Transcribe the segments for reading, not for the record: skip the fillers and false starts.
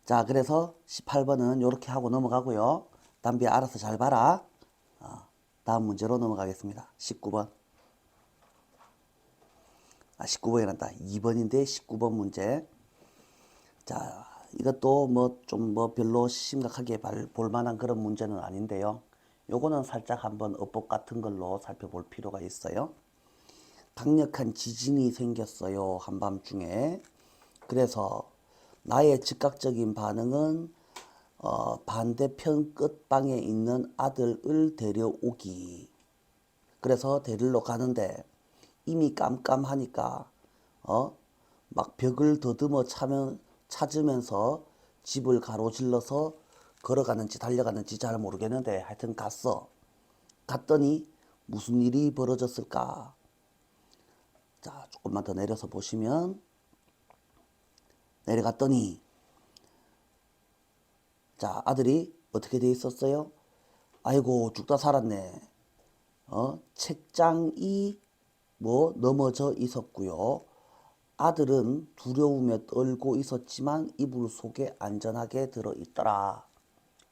자, 그래서 18번은 이렇게 하고 넘어가고요. 담비야 알아서 잘 봐라. 다음 문제로 넘어가겠습니다. 19번. 19번이란다. 2번인데 19번 문제. 자, 이것도 좀 별로 심각하게 볼 만한 그런 문제는 아닌데요. 요거는 살짝 한번 어법 같은 걸로 살펴볼 필요가 있어요. 강력한 지진이 생겼어요. 한밤중에. 그래서 나의 즉각적인 반응은 반대편 끝방에 있는 아들을 데려오기. 그래서 데리러 가는데 이미 깜깜하니까 막 벽을 더듬어 찾으면서 집을 가로질러서 걸어가는지 달려가는지 잘 모르겠는데 하여튼 갔어. 갔더니 무슨 일이 벌어졌을까? 자, 조금만 더 내려서 보시면 내려갔더니 자, 아들이 어떻게 돼 있었어요? 아이고 죽다 살았네. 책장이 넘어져 있었고요. 아들은 두려움에 떨고 있었지만 이불 속에 안전하게 들어있더라.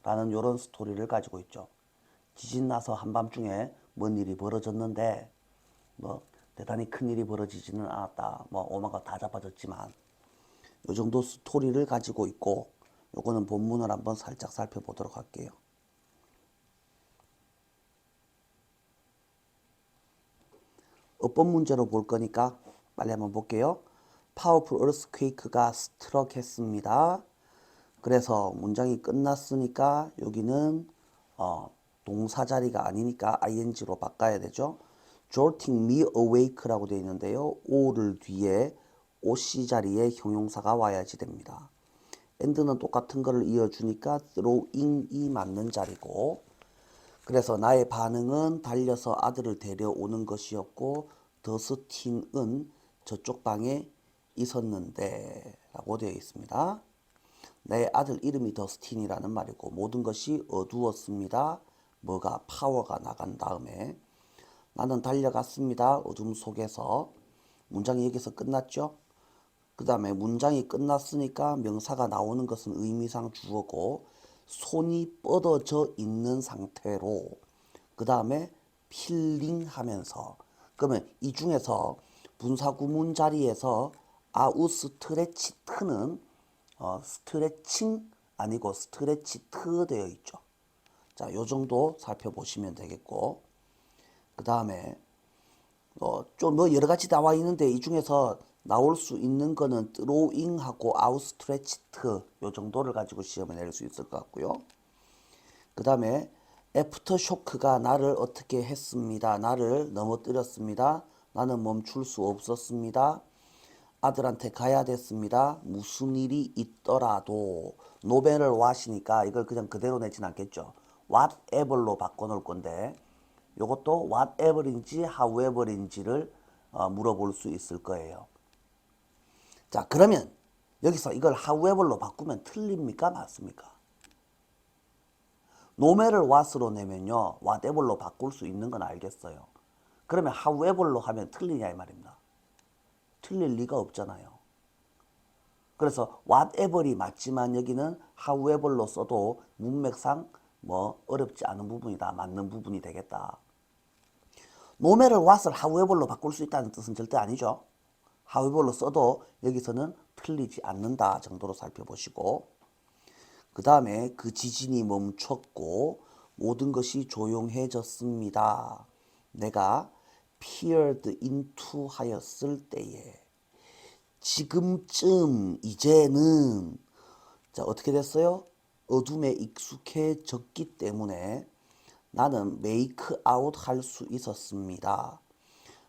라는 이런 스토리를 가지고 있죠. 지진 나서 한밤중에 뭔 일이 벌어졌는데 대단히 큰 일이 벌어지지는 않았다. 오마가 다 잡아졌지만 이 정도 스토리를 가지고 있고 요거는 본문을 한번 살짝 살펴보도록 할게요. 어법 문제로 볼 거니까 빨리 한번 볼게요. Powerful earthquake가 struck 했습니다. 그래서 문장이 끝났으니까 여기는 동사 자리가 아니니까 ing로 바꿔야 되죠. jolting me awake라고 되어 있는데요. o를 뒤에 OC 자리에 형용사가 와야지 됩니다. and는 똑같은 거를 이어주니까 throwing이 맞는 자리고, 그래서 나의 반응은 달려서 아들을 데려오는 것이었고 더스틴은 저쪽 방에 있었는데 라고 되어 있습니다. 내 아들 이름이 더스틴이라는 말이고 모든 것이 어두웠습니다. 뭐가 파워가 나간 다음에 나는 달려갔습니다. 어둠 속에서. 문장이 여기서 끝났죠. 그 다음에 문장이 끝났으니까 명사가 나오는 것은 의미상 주어고 손이 뻗어져 있는 상태로 그 다음에 필링하면서, 그러면 이 중에서 분사구문 자리에서 아우스트레치트는 스트레칭 아니고 스트레치트 되어 있죠. 자, 요 정도 살펴보시면 되겠고, 그 다음에 좀 여러 가지 나와 있는데 이 중에서 나올 수 있는 거는 throwing하고 outstretched 요 정도를 가지고 시험을 낼 수 있을 것 같고요. 그 다음에 애프터쇼크가 나를 어떻게 했습니다. 나를 넘어뜨렸습니다. 나는 멈출 수 없었습니다. 아들한테 가야 됐습니다. 무슨 일이 있더라도 노벨을 what이니까 이걸 그냥 그대로 내진 않겠죠. whatever로 바꿔놓을 건데 이것도 whatever인지 however인지를 물어볼 수 있을 거예요. 자, 그러면 여기서 이걸 however로 바꾸면 틀립니까? 맞습니까? 노매를 what으로 내면요 whatever로 바꿀 수 있는 건 알겠어요. 그러면 however로 하면 틀리냐 이 말입니다. 틀릴 리가 없잖아요. 그래서 whatever이 맞지만 여기는 however로 써도 문맥상 어렵지 않은 부분이다. 맞는 부분이 되겠다. 노매를 what을 however로 바꿀 수 있다는 뜻은 절대 아니죠. however로 써도 여기서는 틀리지 않는다 정도로 살펴보시고, 그 다음에 그 지진이 멈췄고 모든 것이 조용해졌습니다. 내가 peered into 하였을 때에, 지금쯤 이제는 자 어떻게 됐어요? 어둠에 익숙해졌기 때문에 나는 make out 할 수 있었습니다.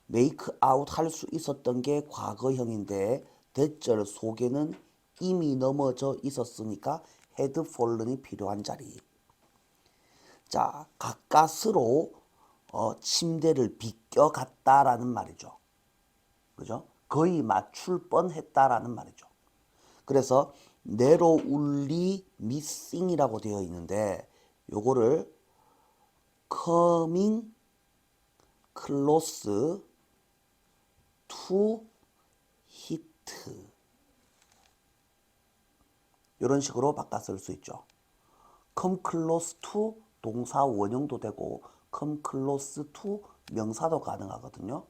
make out 할 수 있었던 게 과거형인데 대절 속에는 이미 넘어져 있었으니까 had fallen이 필요한 자리. 자, 가까스로 침대를 비껴갔다라는 말이죠. 그죠? 거의 맞출 뻔했다라는 말이죠. 그래서 narrowly missing이라고 되어 있는데 요거를 coming close to hit 이런 식으로 바꿔 쓸 수 있죠. come close to 동사 원형도 되고 come close to 명사도 가능하거든요.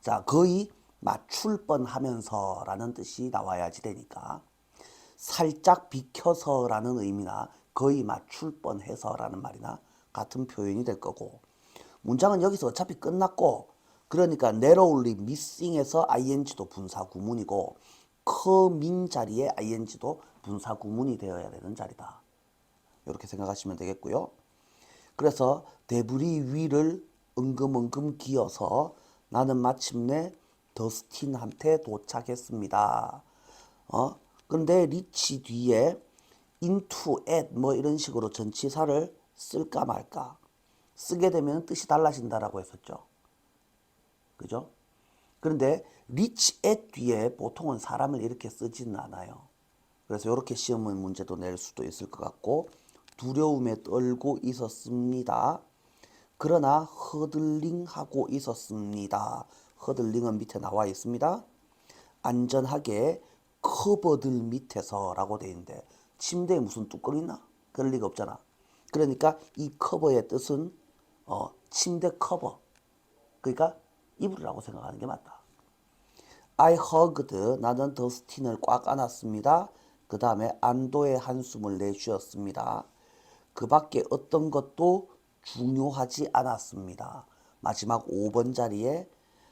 자, 거의 맞출 뻔하면서 라는 뜻이 나와야지 되니까 살짝 비켜서 라는 의미나 거의 맞출 뻔해서 라는 말이나 같은 표현이 될 거고, 문장은 여기서 어차피 끝났고, 그러니까 narrowly missing에서 ing도 분사 구문이고 coming 자리에 ing도 분사 구문이 되어야 되는 자리다. 이렇게 생각하시면 되겠고요. 그래서 데브리 위를 엉금엉금 기어서 나는 마침내 더스틴한테 도착했습니다. 그런데 리치 뒤에 into, at 뭐 이런 식으로 전치사를 쓸까 말까. 쓰게 되면 뜻이 달라진다라고 했었죠. 그죠? 그런데 reach at 뒤에 보통은 사람을 이렇게 쓰지는 않아요. 그래서 이렇게 시험 문제도 낼 수도 있을 것 같고, 두려움에 떨고 있었습니다. 그러나 허들링하고 있었습니다. 허들링은 밑에 나와 있습니다. 안전하게 커버들 밑에서 라고 돼 있는데 침대에 무슨 뚜껑이 있나? 그럴 리가 없잖아. 그러니까 이 커버의 뜻은 침대 커버. 그러니까 이불이라고 생각하는 게 맞다. I hugged, 나는 더스틴을 꽉 안았습니다. 그 다음에 안도의 한숨을 내쉬었습니다. 그 밖에 어떤 것도 중요하지 않았습니다. 마지막 5번 자리에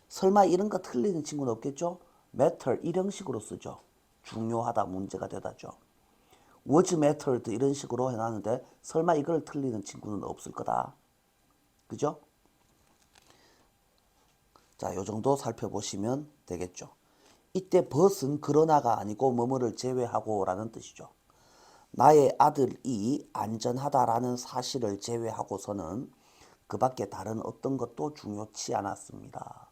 설마 이런 거 틀리는 친구는 없겠죠? matter 이런 식으로 쓰죠. 중요하다, 문제가 되다죠. was mattered 이런 식으로 해놨는데 설마 이걸 틀리는 친구는 없을 거다. 그죠? 자, 요 정도 살펴보시면 되겠죠. 이때 but은 그러나가 아니고 뭐뭐를 제외하고 라는 뜻이죠. 나의 아들이 안전하다라는 사실을 제외하고서는 그 밖에 다른 어떤 것도 중요치 않았습니다.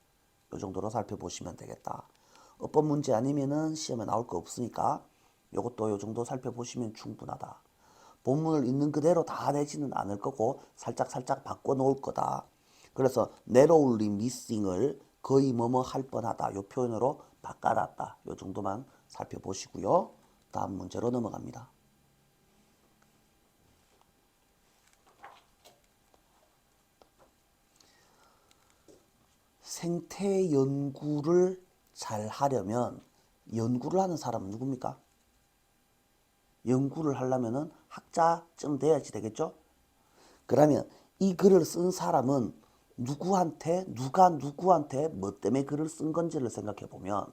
이 정도로 살펴보시면 되겠다. 어법 문제 아니면은 시험에 나올 거 없으니까 이것도 이 정도 살펴보시면 충분하다. 본문을 있는 그대로 다 내지는 않을 거고 살짝 바꿔 놓을 거다. 그래서 narrowly missing을 거의 뭐뭐 할 뻔하다. 이 표현으로 바꿔놨다. 이 정도만 살펴보시고요. 다음 문제로 넘어갑니다. 생태 연구를 잘 하려면 연구를 하는 사람은 누굽니까? 연구를 하려면은 학자쯤 돼야지 되겠죠? 그러면 이 글을 쓴 사람은 누가 누구한테 뭐 때문에 글을 쓴 건지를 생각해 보면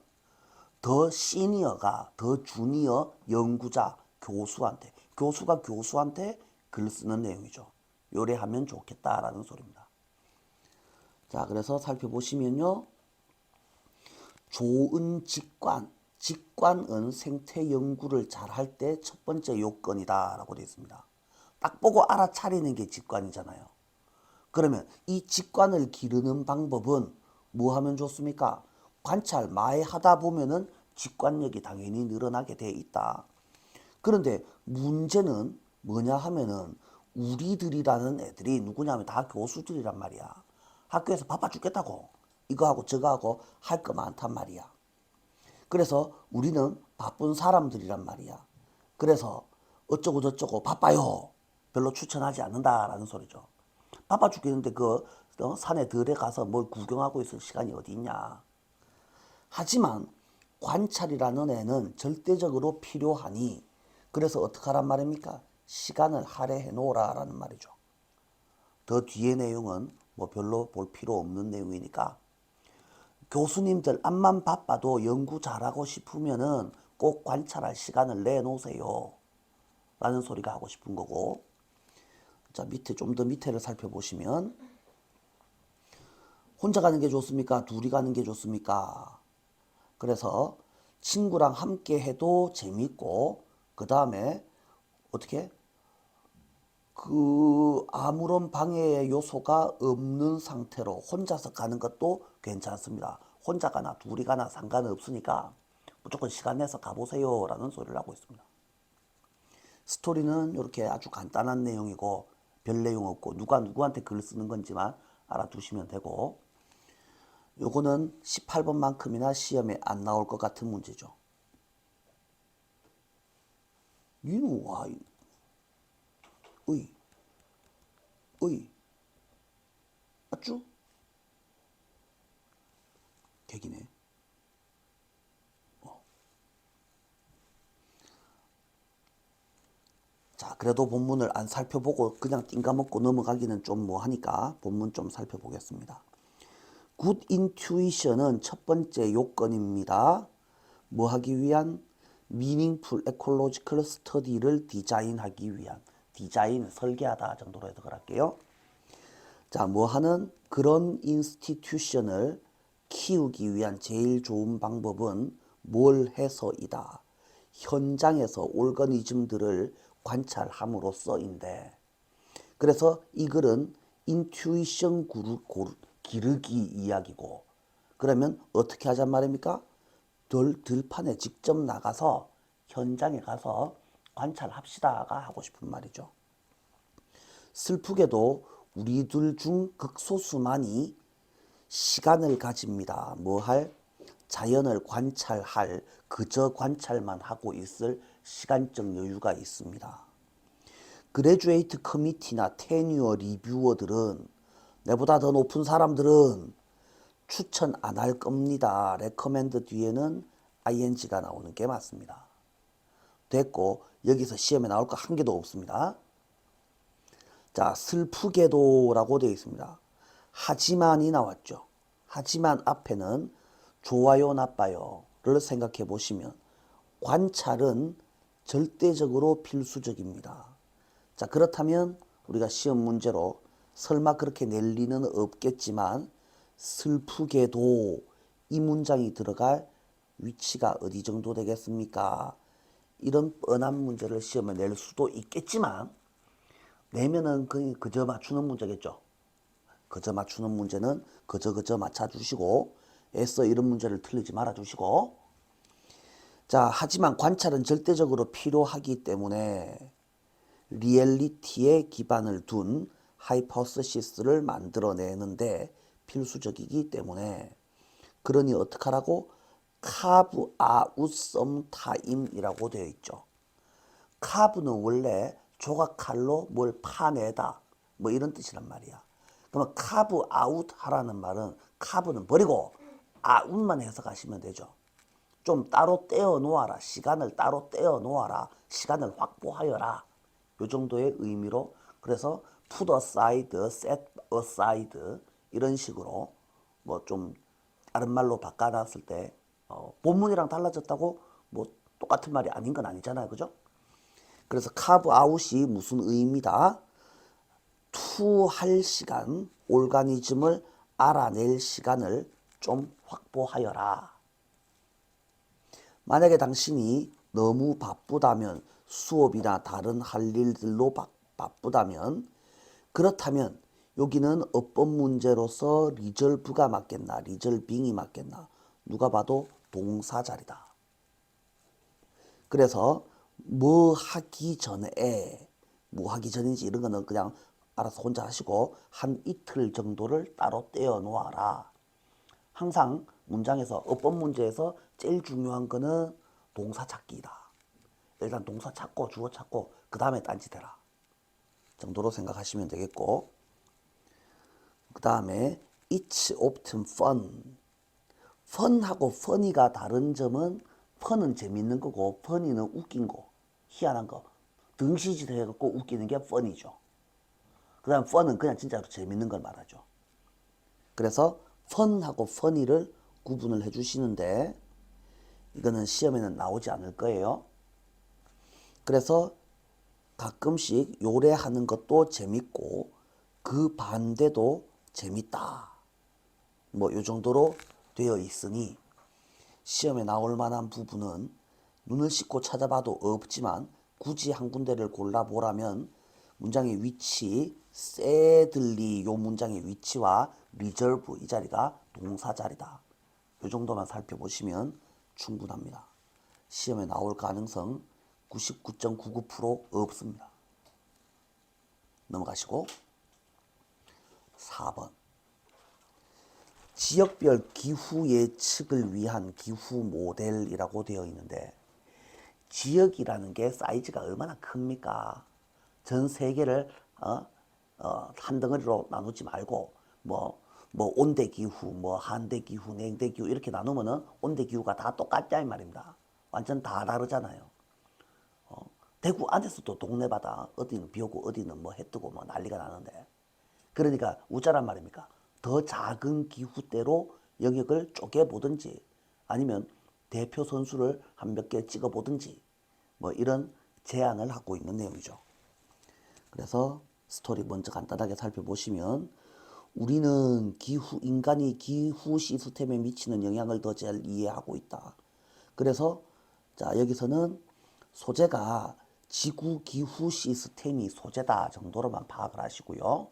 더 시니어가 더 주니어 연구자 교수가 교수한테 글 쓰는 내용이죠. 요래하면 좋겠다라는 소리입니다. 자, 그래서 살펴보시면요. 좋은 직관은 생태 연구를 잘 할 때 첫 번째 요건이다 라고 되어 있습니다. 딱 보고 알아차리는 게 직관이잖아요. 그러면 이 직관을 기르는 방법은 뭐 하면 좋습니까? 관찰 많이 하다 보면은 직관력이 당연히 늘어나게 돼 있다. 그런데 문제는 뭐냐 하면은 우리들이라는 애들이 누구냐면 다 교수들이란 말이야. 학교에서 바빠 죽겠다고 이거하고 저거하고 할 거 많단 말이야. 그래서 우리는 바쁜 사람들이란 말이야. 그래서 어쩌고 저쩌고 바빠요. 별로 추천하지 않는다라는 소리죠. 바빠 죽겠는데 산에 들에 가서 뭘 구경하고 있을 시간이 어디 있냐. 하지만 관찰이라는 애는 절대적으로 필요하니 그래서 어떻게 하란 말입니까? 시간을 할애해 놓으라라는 말이죠. 더 뒤의 내용은 뭐 별로 볼 필요 없는 내용이니까 교수님들 암만 바빠도 연구 잘하고 싶으면은 꼭 관찰할 시간을 내놓으세요 라는 소리가 하고 싶은 거고, 자, 밑에 좀 더 밑에를 살펴보시면 혼자 가는 게 좋습니까? 둘이 가는 게 좋습니까? 그래서 친구랑 함께 해도 재밌고 그 다음에 어떻게 아무런 방해의 요소가 없는 상태로 혼자서 가는 것도 괜찮습니다. 혼자 가나 둘이 가나 상관없으니까 무조건 시간 내서 가보세요 라는 소리를 하고 있습니다. 스토리는 이렇게 아주 간단한 내용이고 별 내용 없고 누가 누구한테 글 쓰는 건지만 알아두시면 되고, 요거는 18번만큼이나 시험에 안 나올 것 같은 문제죠. 니는 와, 의, 맞죠? 객이네. 자, 그래도 본문을 안 살펴보고 그냥 띵까먹고 넘어가기는 좀 뭐하니까 본문 좀 살펴보겠습니다. Good intuition은 첫 번째 요건입니다. 뭐 하기 위한? meaningful ecological study를 디자인하기 위한, 디자인, 설계하다 정도로 해석을 할게요. 자, 뭐 하는? 그런 인스티튜션을 키우기 위한 제일 좋은 방법은 뭘 해서이다. 현장에서 올거니즘들을 관찰함으로써인데, 그래서 이 글은 인투이션 기르기 이야기고, 그러면 어떻게 하잔 말입니까? 들판에 직접 나가서 현장에 가서 관찰합시다가 하고 싶은 말이죠. 슬프게도 우리들 중 극소수만이 시간을 가집니다. 뭐 할? 자연을 관찰할, 그저 관찰만 하고 있을 시간적 여유가 있습니다. 그레주에이트 커미티나 테뉴어 리뷰어들은, 내보다 더 높은 사람들은 추천 안 할 겁니다. 레커멘드 뒤에는 ing가 나오는 게 맞습니다. 됐고, 여기서 시험에 나올 거 한 개도 없습니다. 자, 슬프게도 라고 되어 있습니다. 하지만이 나왔죠. 하지만 앞에는 좋아요, 나빠요를 생각해 보시면 관찰은 절대적으로 필수적입니다. 자, 그렇다면 우리가 시험 문제로 설마 그렇게 낼 리는 없겠지만 슬프게도 이 문장이 들어갈 위치가 어디 정도 되겠습니까? 이런 뻔한 문제를 시험에 낼 수도 있겠지만 내면은 그저 맞추는 문제겠죠. 그저 맞추는 문제는 그저 맞춰주시고 애써 이런 문제를 틀리지 말아주시고, 자, 하지만 관찰은 절대적으로 필요하기 때문에 리얼리티에 기반을 둔 하이퍼서시스를 만들어내는데 필수적이기 때문에, 그러니 어떡하라고? 카브 아웃 썸 타임이라고 되어 있죠. 카브는 원래 조각칼로 뭘 파내다 뭐 이런 뜻이란 말이야. 그러면 카브 아웃 하라는 말은 카브는 버리고 아웃만 해석하시면 되죠. 좀 따로 떼어 놓아라. 시간을 따로 떼어 놓아라. 시간을 확보하여라. 요 정도의 의미로, 그래서 put aside, set aside 이런 식으로 뭐 좀 다른 말로 바꿔놨을 때 본문이랑 달라졌다고 뭐 똑같은 말이 아닌 건 아니잖아요. 그죠? 그래서 carve out이 무슨 의미다? 투할 시간, 올가니즘을 알아낼 시간을 좀 확보하여라. 만약에 당신이 너무 바쁘다면, 수업이나 다른 할 일들로 바쁘다면, 그렇다면 여기는 어법 문제로서 리절브가 맞겠나, 리절빙이 맞겠나? 누가 봐도 동사 자리다. 그래서 뭐 하기 전에, 뭐 하기 전인지 이런 거는 그냥 알아서 혼자 하시고 한 이틀 정도를 따로 떼어 놓아라. 항상 문장에서, 어법 문제에서 제일 중요한 거는 동사 찾기이다. 일단 동사 찾고 주어 찾고 그 다음에 딴짓 해라 정도로 생각하시면 되겠고, 그 다음에 It's often fun. fun하고 funny가 다른 점은, fun은 재밌는 거고 funny는 웃긴 거, 희한한 거, 등시짓 해갖고 웃기는 게 fun이죠. 그 다음 fun은 그냥 진짜로 재밌는 걸 말하죠. 그래서 fun하고 funny를 구분을 해주시는데, 이거는 시험에는 나오지 않을 거예요. 그래서 가끔씩 요래하는 것도 재밌고 그 반대도 재밌다. 뭐 요 정도로 되어 있으니 시험에 나올 만한 부분은 눈을 씻고 찾아봐도 없지만 굳이 한 군데를 골라보라면 문장의 위치, sadly 요 문장의 위치와 reserve 이 자리가 동사 자리다. 요 정도만 살펴보시면 충분합니다. 시험에 나올 가능성 99.99% 없습니다. 넘어가시고 4번. 지역별 기후 예측을 위한 기후 모델이라고 되어 있는데, 지역이라는 게 사이즈가 얼마나 큽니까? 전 세계를 한 덩어리로 나누지 말고 뭐 온대 기후, 뭐 한대 기후, 냉대 기후 이렇게 나누면은 온대 기후가 다 똑같냐 이 말입니다. 완전 다 다르잖아요. 대구 안에서도 동네마다 어디는 비 오고 어디는 뭐 해 뜨고 뭐 난리가 나는데, 그러니까 우짜란 말입니까? 더 작은 기후대로 영역을 쪼개보든지 아니면 대표 선수를 한 몇 개 찍어보든지 뭐 이런 제안을 하고 있는 내용이죠. 그래서 스토리 먼저 간단하게 살펴보시면, 우리는 인간이 기후 시스템에 미치는 영향을 더 잘 이해하고 있다. 그래서 자, 여기서는 소재가 지구 기후 시스템이 소재다 정도로만 파악을 하시고요.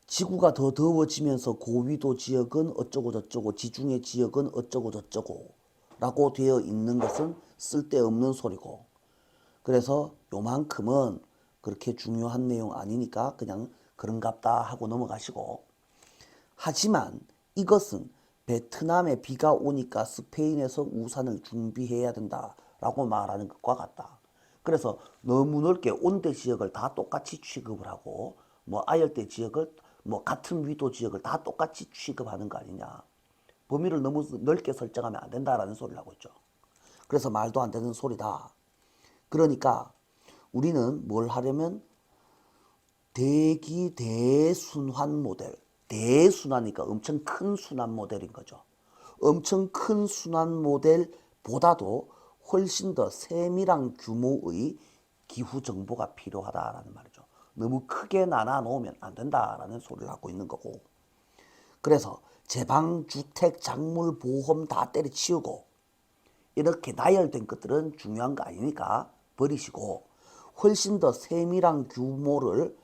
지구가 더 더워지면서 고위도 지역은 어쩌고 저쩌고, 지중해 지역은 어쩌고 저쩌고 라고 되어 있는 것은 쓸데없는 소리고, 그래서 요만큼은 그렇게 중요한 내용 아니니까 그냥 그런갑다 하고 넘어가시고, 하지만 이것은 베트남에 비가 오니까 스페인에서 우산을 준비해야 된다 라고 말하는 것과 같다. 그래서 너무 넓게 온대 지역을 다 똑같이 취급을 하고 뭐 아열대 지역을 뭐 같은 위도 지역을 다 똑같이 취급하는 거 아니냐. 범위를 너무 넓게 설정하면 안 된다라는 소리를 하고 있죠. 그래서 말도 안 되는 소리다. 그러니까 우리는 뭘 하려면 대기 대순환 모델, 대순환이니까 엄청 큰 순환 모델인 거죠. 엄청 큰 순환 모델보다도 훨씬 더 세밀한 규모의 기후 정보가 필요하다라는 말이죠. 너무 크게 나눠 놓으면 안 된다라는 소리를 하고 있는 거고, 그래서 제방, 주택, 작물, 보험 다 때려치우고 이렇게 나열된 것들은 중요한 거 아니니까 버리시고, 훨씬 더 세밀한 규모를,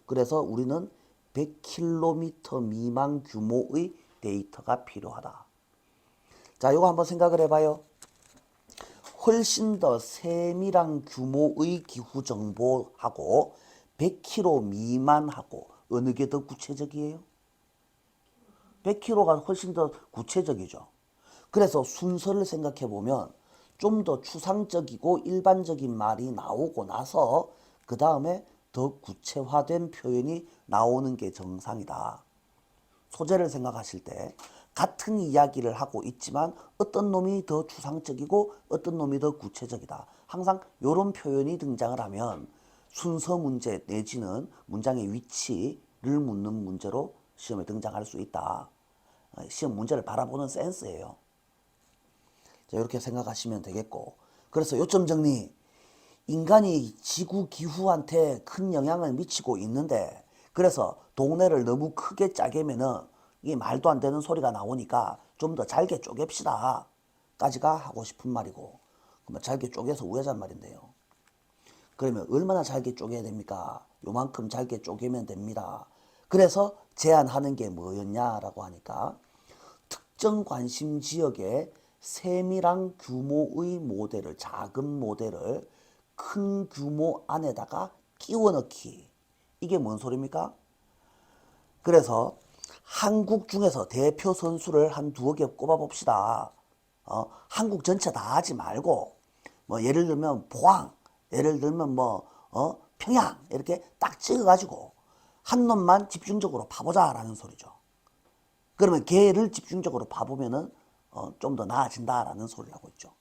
그래서 우리는 100km 미만 규모의 데이터가 필요하다. 자, 이거 한번 생각을 해봐요. 훨씬 더 세밀한 규모의 기후 정보하고 100km 미만하고 어느 게 더 구체적이에요? 100km가 훨씬 더 구체적이죠. 그래서 순서를 생각해 보면 좀 더 추상적이고 일반적인 말이 나오고 나서 그 다음에 더 구체화된 표현이 나오는 게 정상이다. 소재를 생각하실 때 같은 이야기를 하고 있지만 어떤 놈이 더 추상적이고 어떤 놈이 더 구체적이다. 항상 이런 표현이 등장을 하면 순서 문제 내지는 문장의 위치를 묻는 문제로 시험에 등장할 수 있다. 시험 문제를 바라보는 센스예요. 자, 이렇게 생각하시면 되겠고, 그래서 요점 정리. 인간이 지구 기후한테 큰 영향을 미치고 있는데, 그래서 동네를 너무 크게 짜개면은 이게 말도 안 되는 소리가 나오니까 좀 더 잘게 쪼갭시다 까지가 하고 싶은 말이고, 그러면 잘게 쪼개서 우회전 말인데요. 그러면 얼마나 잘게 쪼개야 됩니까? 요만큼 잘게 쪼개면 됩니다. 그래서 제안하는 게 뭐였냐라고 하니까, 특정 관심 지역에 세밀한 규모의 모델을, 작은 모델을 큰 규모 안에다가 끼워 넣기. 이게 뭔 소리입니까? 그래서 한국 중에서 대표 선수를 한 두어 개 꼽아 봅시다. 한국 전체 다 하지 말고, 뭐 예를 들면 포항, 예를 들면 평양 이렇게 딱 찍어가지고 한 놈만 집중적으로 파보자라는 소리죠. 그러면 걔를 집중적으로 봐보면은 좀 더 나아진다라는 소리를 하고 있죠.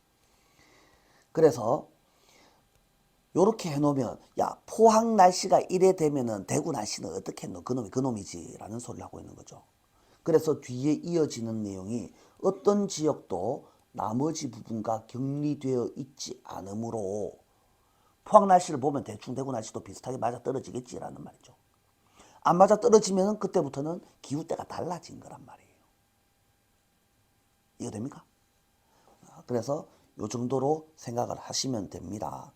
그래서 요렇게 해놓으면, 야, 포항 날씨가 이래 되면은 대구 날씨는 어떻게 했노? 그놈이 그놈이지 라는 소리를 하고 있는 거죠. 그래서 뒤에 이어지는 내용이 어떤 지역도 나머지 부분과 격리되어 있지 않으므로 포항 날씨를 보면 대충 대구 날씨도 비슷하게 맞아떨어지겠지라는 말이죠. 안 맞아떨어지면 그때부터는 기후대가 달라진 거란 말이에요. 이해됩니까? 그래서 요 정도로 생각을 하시면 됩니다.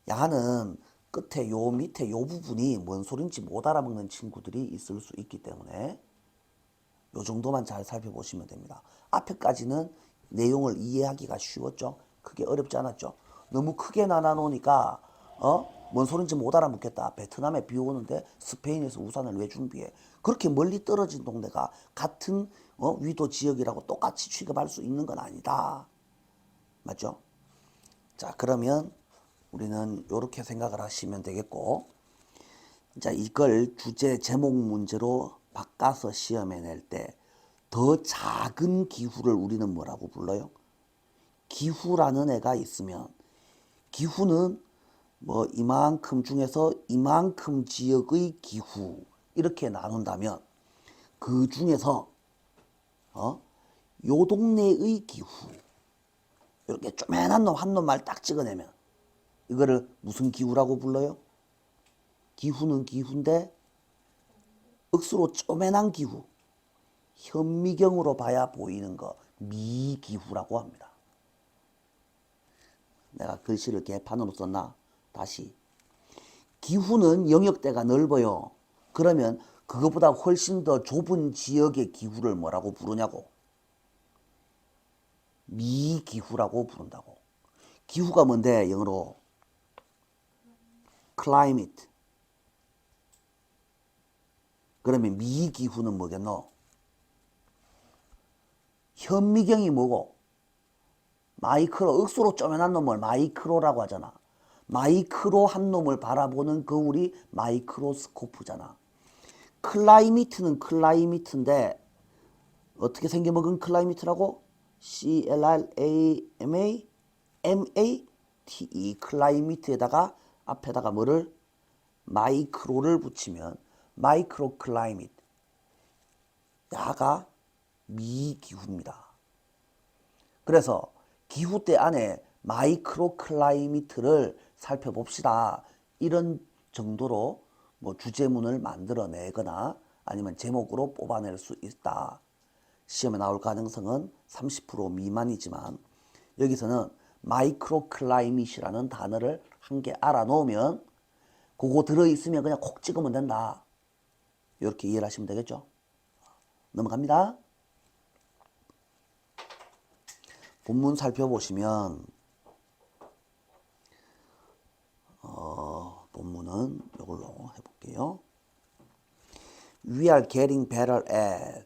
야는 끝에 요 밑에 요 부분이 뭔 소린지 못 알아먹는 친구들이 있을 수 있기 때문에 요 정도만 잘 살펴보시면 됩니다. 앞에까지는 내용을 이해하기가 쉬웠죠. 크게 어렵지 않았죠. 너무 크게 나눠 놓으니까 뭔 소린지 못 알아먹겠다. 베트남에 비 오는데 스페인에서 우산을 왜 준비해? 그렇게 멀리 떨어진 동네가 같은 위도 지역이라고 똑같이 취급할 수 있는 건 아니다. 맞죠? 자, 그러면 우리는 이렇게 생각을 하시면 되겠고, 자, 이걸 주제 제목 문제로 바꿔서 시험에 낼 때 더 작은 기후를 우리는 뭐라고 불러요? 기후라는 애가 있으면, 기후는 뭐 이만큼 중에서 이만큼 지역의 기후 이렇게 나눈다면, 그 중에서 요 동네의 기후 이렇게 쪼매난 놈 한 놈만 딱 찍어내면 이거를 무슨 기후라고 불러요? 기후는 기후인데 억수로 쪼매난 기후, 현미경으로 봐야 보이는 거 미기후라고 합니다. 내가 글씨를 개판으로 썼나? 다시. 기후는 영역대가 넓어요. 그러면 그것보다 훨씬 더 좁은 지역의 기후를 뭐라고 부르냐고? 미기후라고 부른다고. 기후가 뭔데 영어로? climate. 그러면 미기후는 뭐겠노? 현미경이 뭐고? 마이크로, 억수로 쪼매난 놈을 마이크로라고 하잖아. 마이크로 한 놈을 바라보는 거울이 마이크로스코프잖아. 클라이미트는 클라이미트인데 어떻게 생겨먹은 클라이미트라고? CLIMATE 클라이미트에다가 앞에다가 뭐를? 마이크로를 붙이면 마이크로 클라이미트. 야가 미기후입니다. 그래서 기후대 안에 마이크로 클라이미트를 살펴봅시다. 이런 정도로 뭐 주제문을 만들어내거나 아니면 제목으로 뽑아낼 수 있다. 시험에 나올 가능성은 30% 미만이지만 여기서는 마이크로 클라이밋이라는 단어를 한 개 알아놓으면 그거 들어있으면 그냥 콕 찍으면 된다. 이렇게 이해를 하시면 되겠죠. 넘어갑니다. 본문 살펴보시면 본문은 이걸로 해볼게요. We are getting better at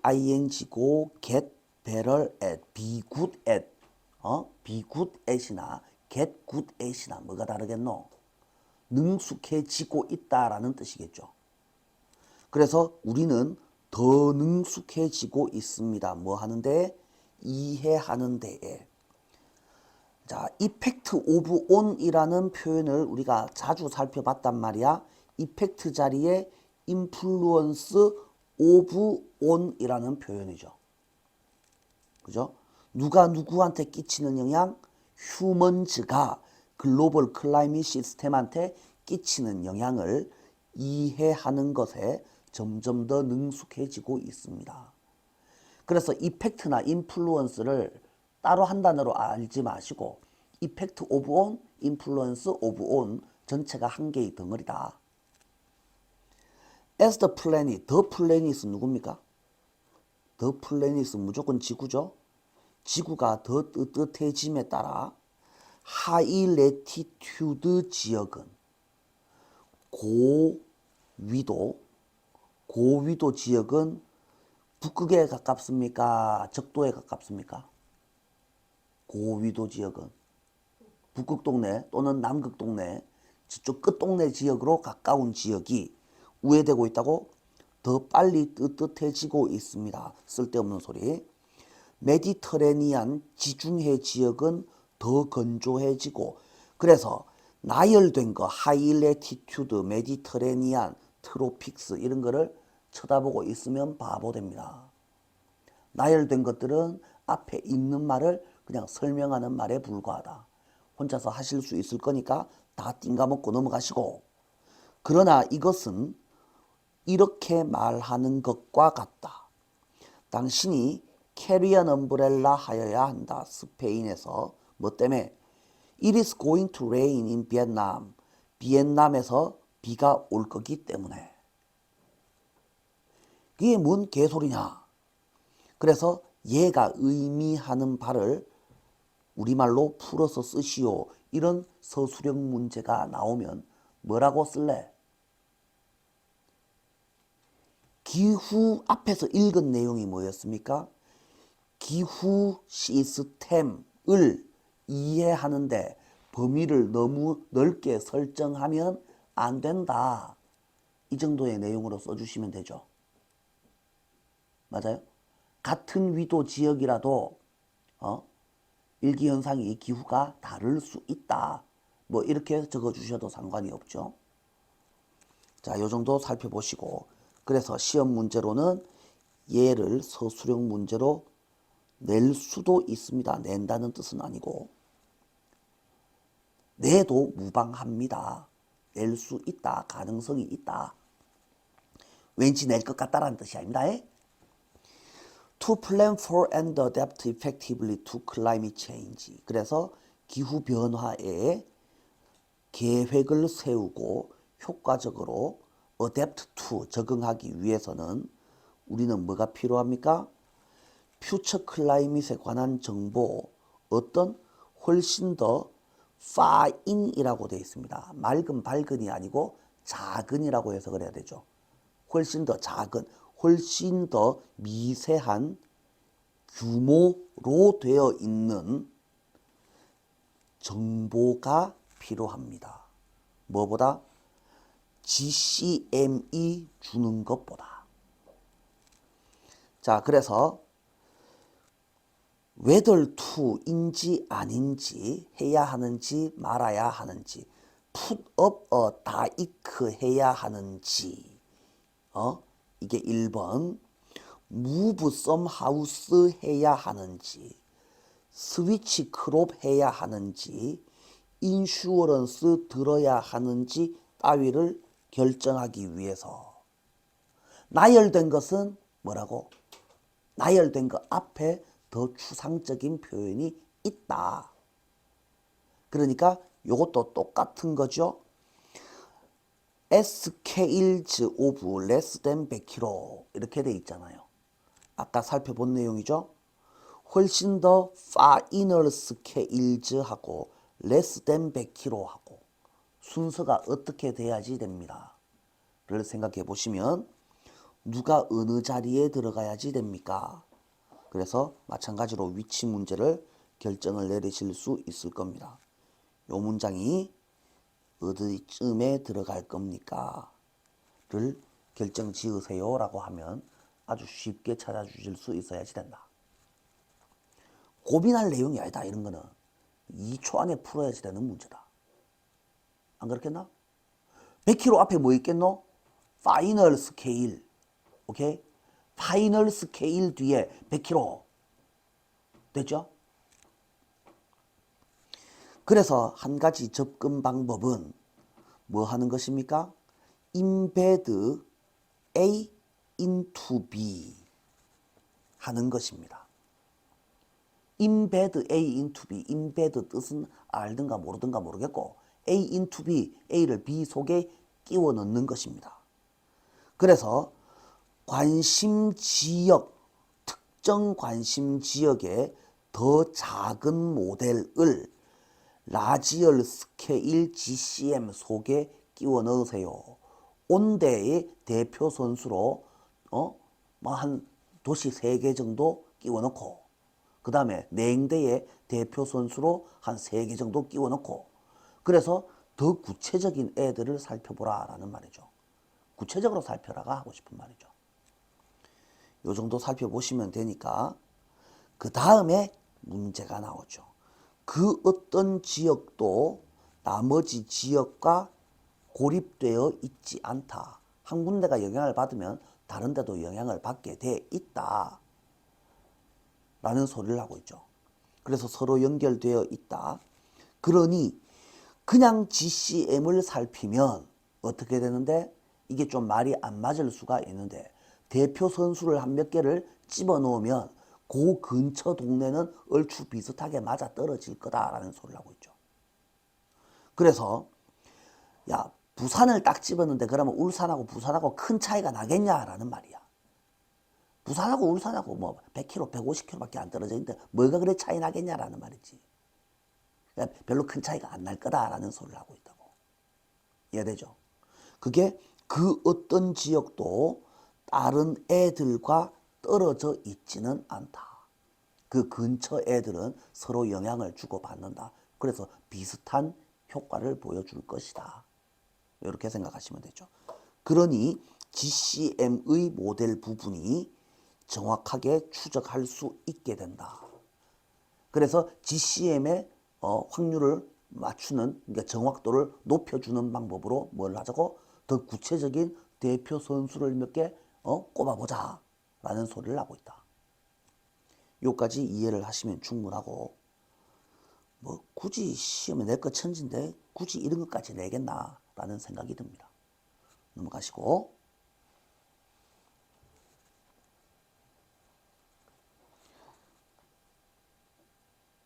ing고 get better at be good at be good at이나 get good at이나 뭐가 다르겠노? 능숙해지고 있다라는 뜻이겠죠. 그래서 우리는 더 능숙해지고 있습니다. 뭐 하는데? 이해하는 데에. 자, effect of on이라는 표현을 우리가 자주 살펴봤단 말이야. effect 자리에 influence of on이라는 표현이죠. 그죠? 누가 누구한테 끼치는 영향? 휴먼즈가 글로벌 클라이밋 시스템한테 끼치는 영향을 이해하는 것에 점점 더 능숙해지고 있습니다. 그래서 이펙트나 인플루언스를 따로 한 단어로 알지 마시고 이펙트 오브 온, 인플루언스 오브 온 전체가 한 개의 덩어리다. As the planet, the planet은 누굽니까? The planet은 무조건 지구죠. 지구가 더 뜨뜻해짐에 따라 하이 레티튜드 지역은 고위도 지역은 북극에 가깝습니까? 적도에 가깝습니까? 고위도 지역은 북극 동네 또는 남극 동네, 저쪽 끝 동네 지역으로 가까운 지역이 우회되고 있다고? 더 빨리 뜨뜻해지고 있습니다. 쓸데없는 소리. 메디터레니안 지중해 지역은 더 건조해지고, 그래서 나열된 거 하이레티튜드, 메디터레니안, 트로픽스 이런 거를 쳐다보고 있으면 바보 됩니다. 나열된 것들은 앞에 있는 말을 그냥 설명하는 말에 불과하다. 혼자서 하실 수 있을 거니까 다 띵가먹고 넘어가시고, 그러나 이것은 이렇게 말하는 것과 같다. 당신이 캐리언 엄브렐라 하여야 한다. 스페인에서 뭐 때문에? It is going to rain in Vietnam. 비엔남에서 비가 올 거기 때문에. 그게 뭔 개소리냐? 그래서 얘가 의미하는 바를 우리말로 풀어서 쓰시오. 이런 서술형 문제가 나오면 뭐라고 쓸래? 기후 앞에서 읽은 내용이 뭐였습니까? 기후 시스템을 이해하는데 범위를 너무 넓게 설정하면 안 된다. 이 정도의 내용으로 써주시면 되죠. 맞아요? 같은 위도 지역이라도 일기현상이 기후가 다를 수 있다. 뭐 이렇게 적어주셔도 상관이 없죠. 자, 요 정도 살펴보시고, 그래서 시험 문제로는 얘를 서술형 문제로 낼 수도 있습니다. 낸다는 뜻은 아니고 내도 무방합니다. 낼 수 있다. 가능성이 있다. 왠지 낼 것 같다라는 뜻이 아닙니다. To plan for and adapt effectively to climate change. 그래서 기후변화에 계획을 세우고 효과적으로 adapt to 적응하기 위해서는 우리는 뭐가 필요합니까? 퓨처 클라이밋에 관한 정보, 어떤 훨씬 더 파인이라고 되어 있습니다. 맑은 밝은이 아니고 작은이라고 해석을 해야 되죠. 훨씬 더 작은, 훨씬 더 미세한 규모로 되어 있는 정보가 필요합니다. 뭐보다? GCM이 주는 것보다. 자, 그래서 whether to인지 아닌지, 해야 하는지 말아야 하는지, put up a dike 해야 하는지, 이게 1번. move some house 해야 하는지, 스위치 크롭 해야 하는지, 인슈어런스 들어야 하는지 따위를 결정하기 위해서 나열된 것은 뭐라고? 나열된 것 앞에 더 추상적인 표현이 있다. 그러니까 이것도 똑같은 거죠. scales of less than 100kg 이렇게 돼 있잖아요. 아까 살펴본 내용이죠. 훨씬 더 finer scales 하고 less than 100kg 하고 순서가 어떻게 돼야지 됩니다. 를 생각해 보시면 누가 어느 자리에 들어가야지 됩니까? 그래서 마찬가지로 위치 문제를 결정을 내리실 수 있을 겁니다. 요 문장이 어디쯤에 들어갈 겁니까? 를 결정 지으세요 라고 하면 아주 쉽게 찾아주실 수 있어야지 된다. 고민할 내용이 아니다. 이런 거는 2초 안에 풀어야지 되는 문제다. 안 그렇겠나? 100kg 앞에 뭐 있겠노? 파이널 스케일. 오케이? 파이널 스케일 뒤에 100kg. 됐죠? 그래서 한 가지 접근 방법은 뭐 하는 것입니까? embed A into B 하는 것입니다. embed A into B. embed 뜻은 알든가 모르든가 모르겠고 A into B, A를 B 속에 끼워 넣는 것입니다. 그래서 관심 지역, 특정 관심 지역의 더 작은 모델을 라지얼 스케일 GCM 속에 끼워 넣으세요. 온대의 대표 선수로 한 도시 3개 정도 끼워 넣고 그 다음에 냉대의 대표 선수로 한 3개 정도 끼워 넣고 그래서 더 구체적인 애들을 살펴보라 라는 말이죠. 구체적으로 살펴라가 하고 싶은 말이죠. 요 정도 살펴보시면 되니까 그 다음에 문제가 나오죠. 그 어떤 지역도 나머지 지역과 고립되어 있지 않다. 한 군데가 영향을 받으면 다른 데도 영향을 받게 돼 있다. 라는 소리를 하고 있죠. 그래서 서로 연결되어 있다. 그러니 그냥 GCM을 살피면 어떻게 되는데 이게 좀 말이 안 맞을 수가 있는데 대표 선수를 한 몇 개를 집어넣으면 그 근처 동네는 얼추 비슷하게 맞아 떨어질 거다라는 소리를 하고 있죠. 그래서 야 부산을 딱 집었는데 그러면 울산하고 부산하고 큰 차이가 나겠냐라는 말이야. 부산하고 울산하고 뭐 100km, 150km밖에 안 떨어져 있는데 뭐가 그래 차이 나겠냐라는 말이지. 별로 큰 차이가 안 날 거다라는 소리를 하고 있다고. 이해되죠? 그게 그 어떤 지역도 다른 애들과 떨어져 있지는 않다. 그 근처 애들은 서로 영향을 주고받는다. 그래서 비슷한 효과를 보여줄 것이다. 이렇게 생각하시면 되죠. 그러니 GCM의 모델 부분이 정확하게 추적할 수 있게 된다. 그래서 GCM의 확률을 맞추는, 그러니까 정확도를 높여주는 방법으로 뭘 하자고? 더 구체적인 대표 선수를 몇 개 꼽아보자 라는 소리를 하고 있다. 요까지 이해를 하시면 충분하고, 뭐 굳이 시험에 내 거 천진데 굳이 이런 것까지 내겠나 라는 생각이 듭니다. 넘어가시고,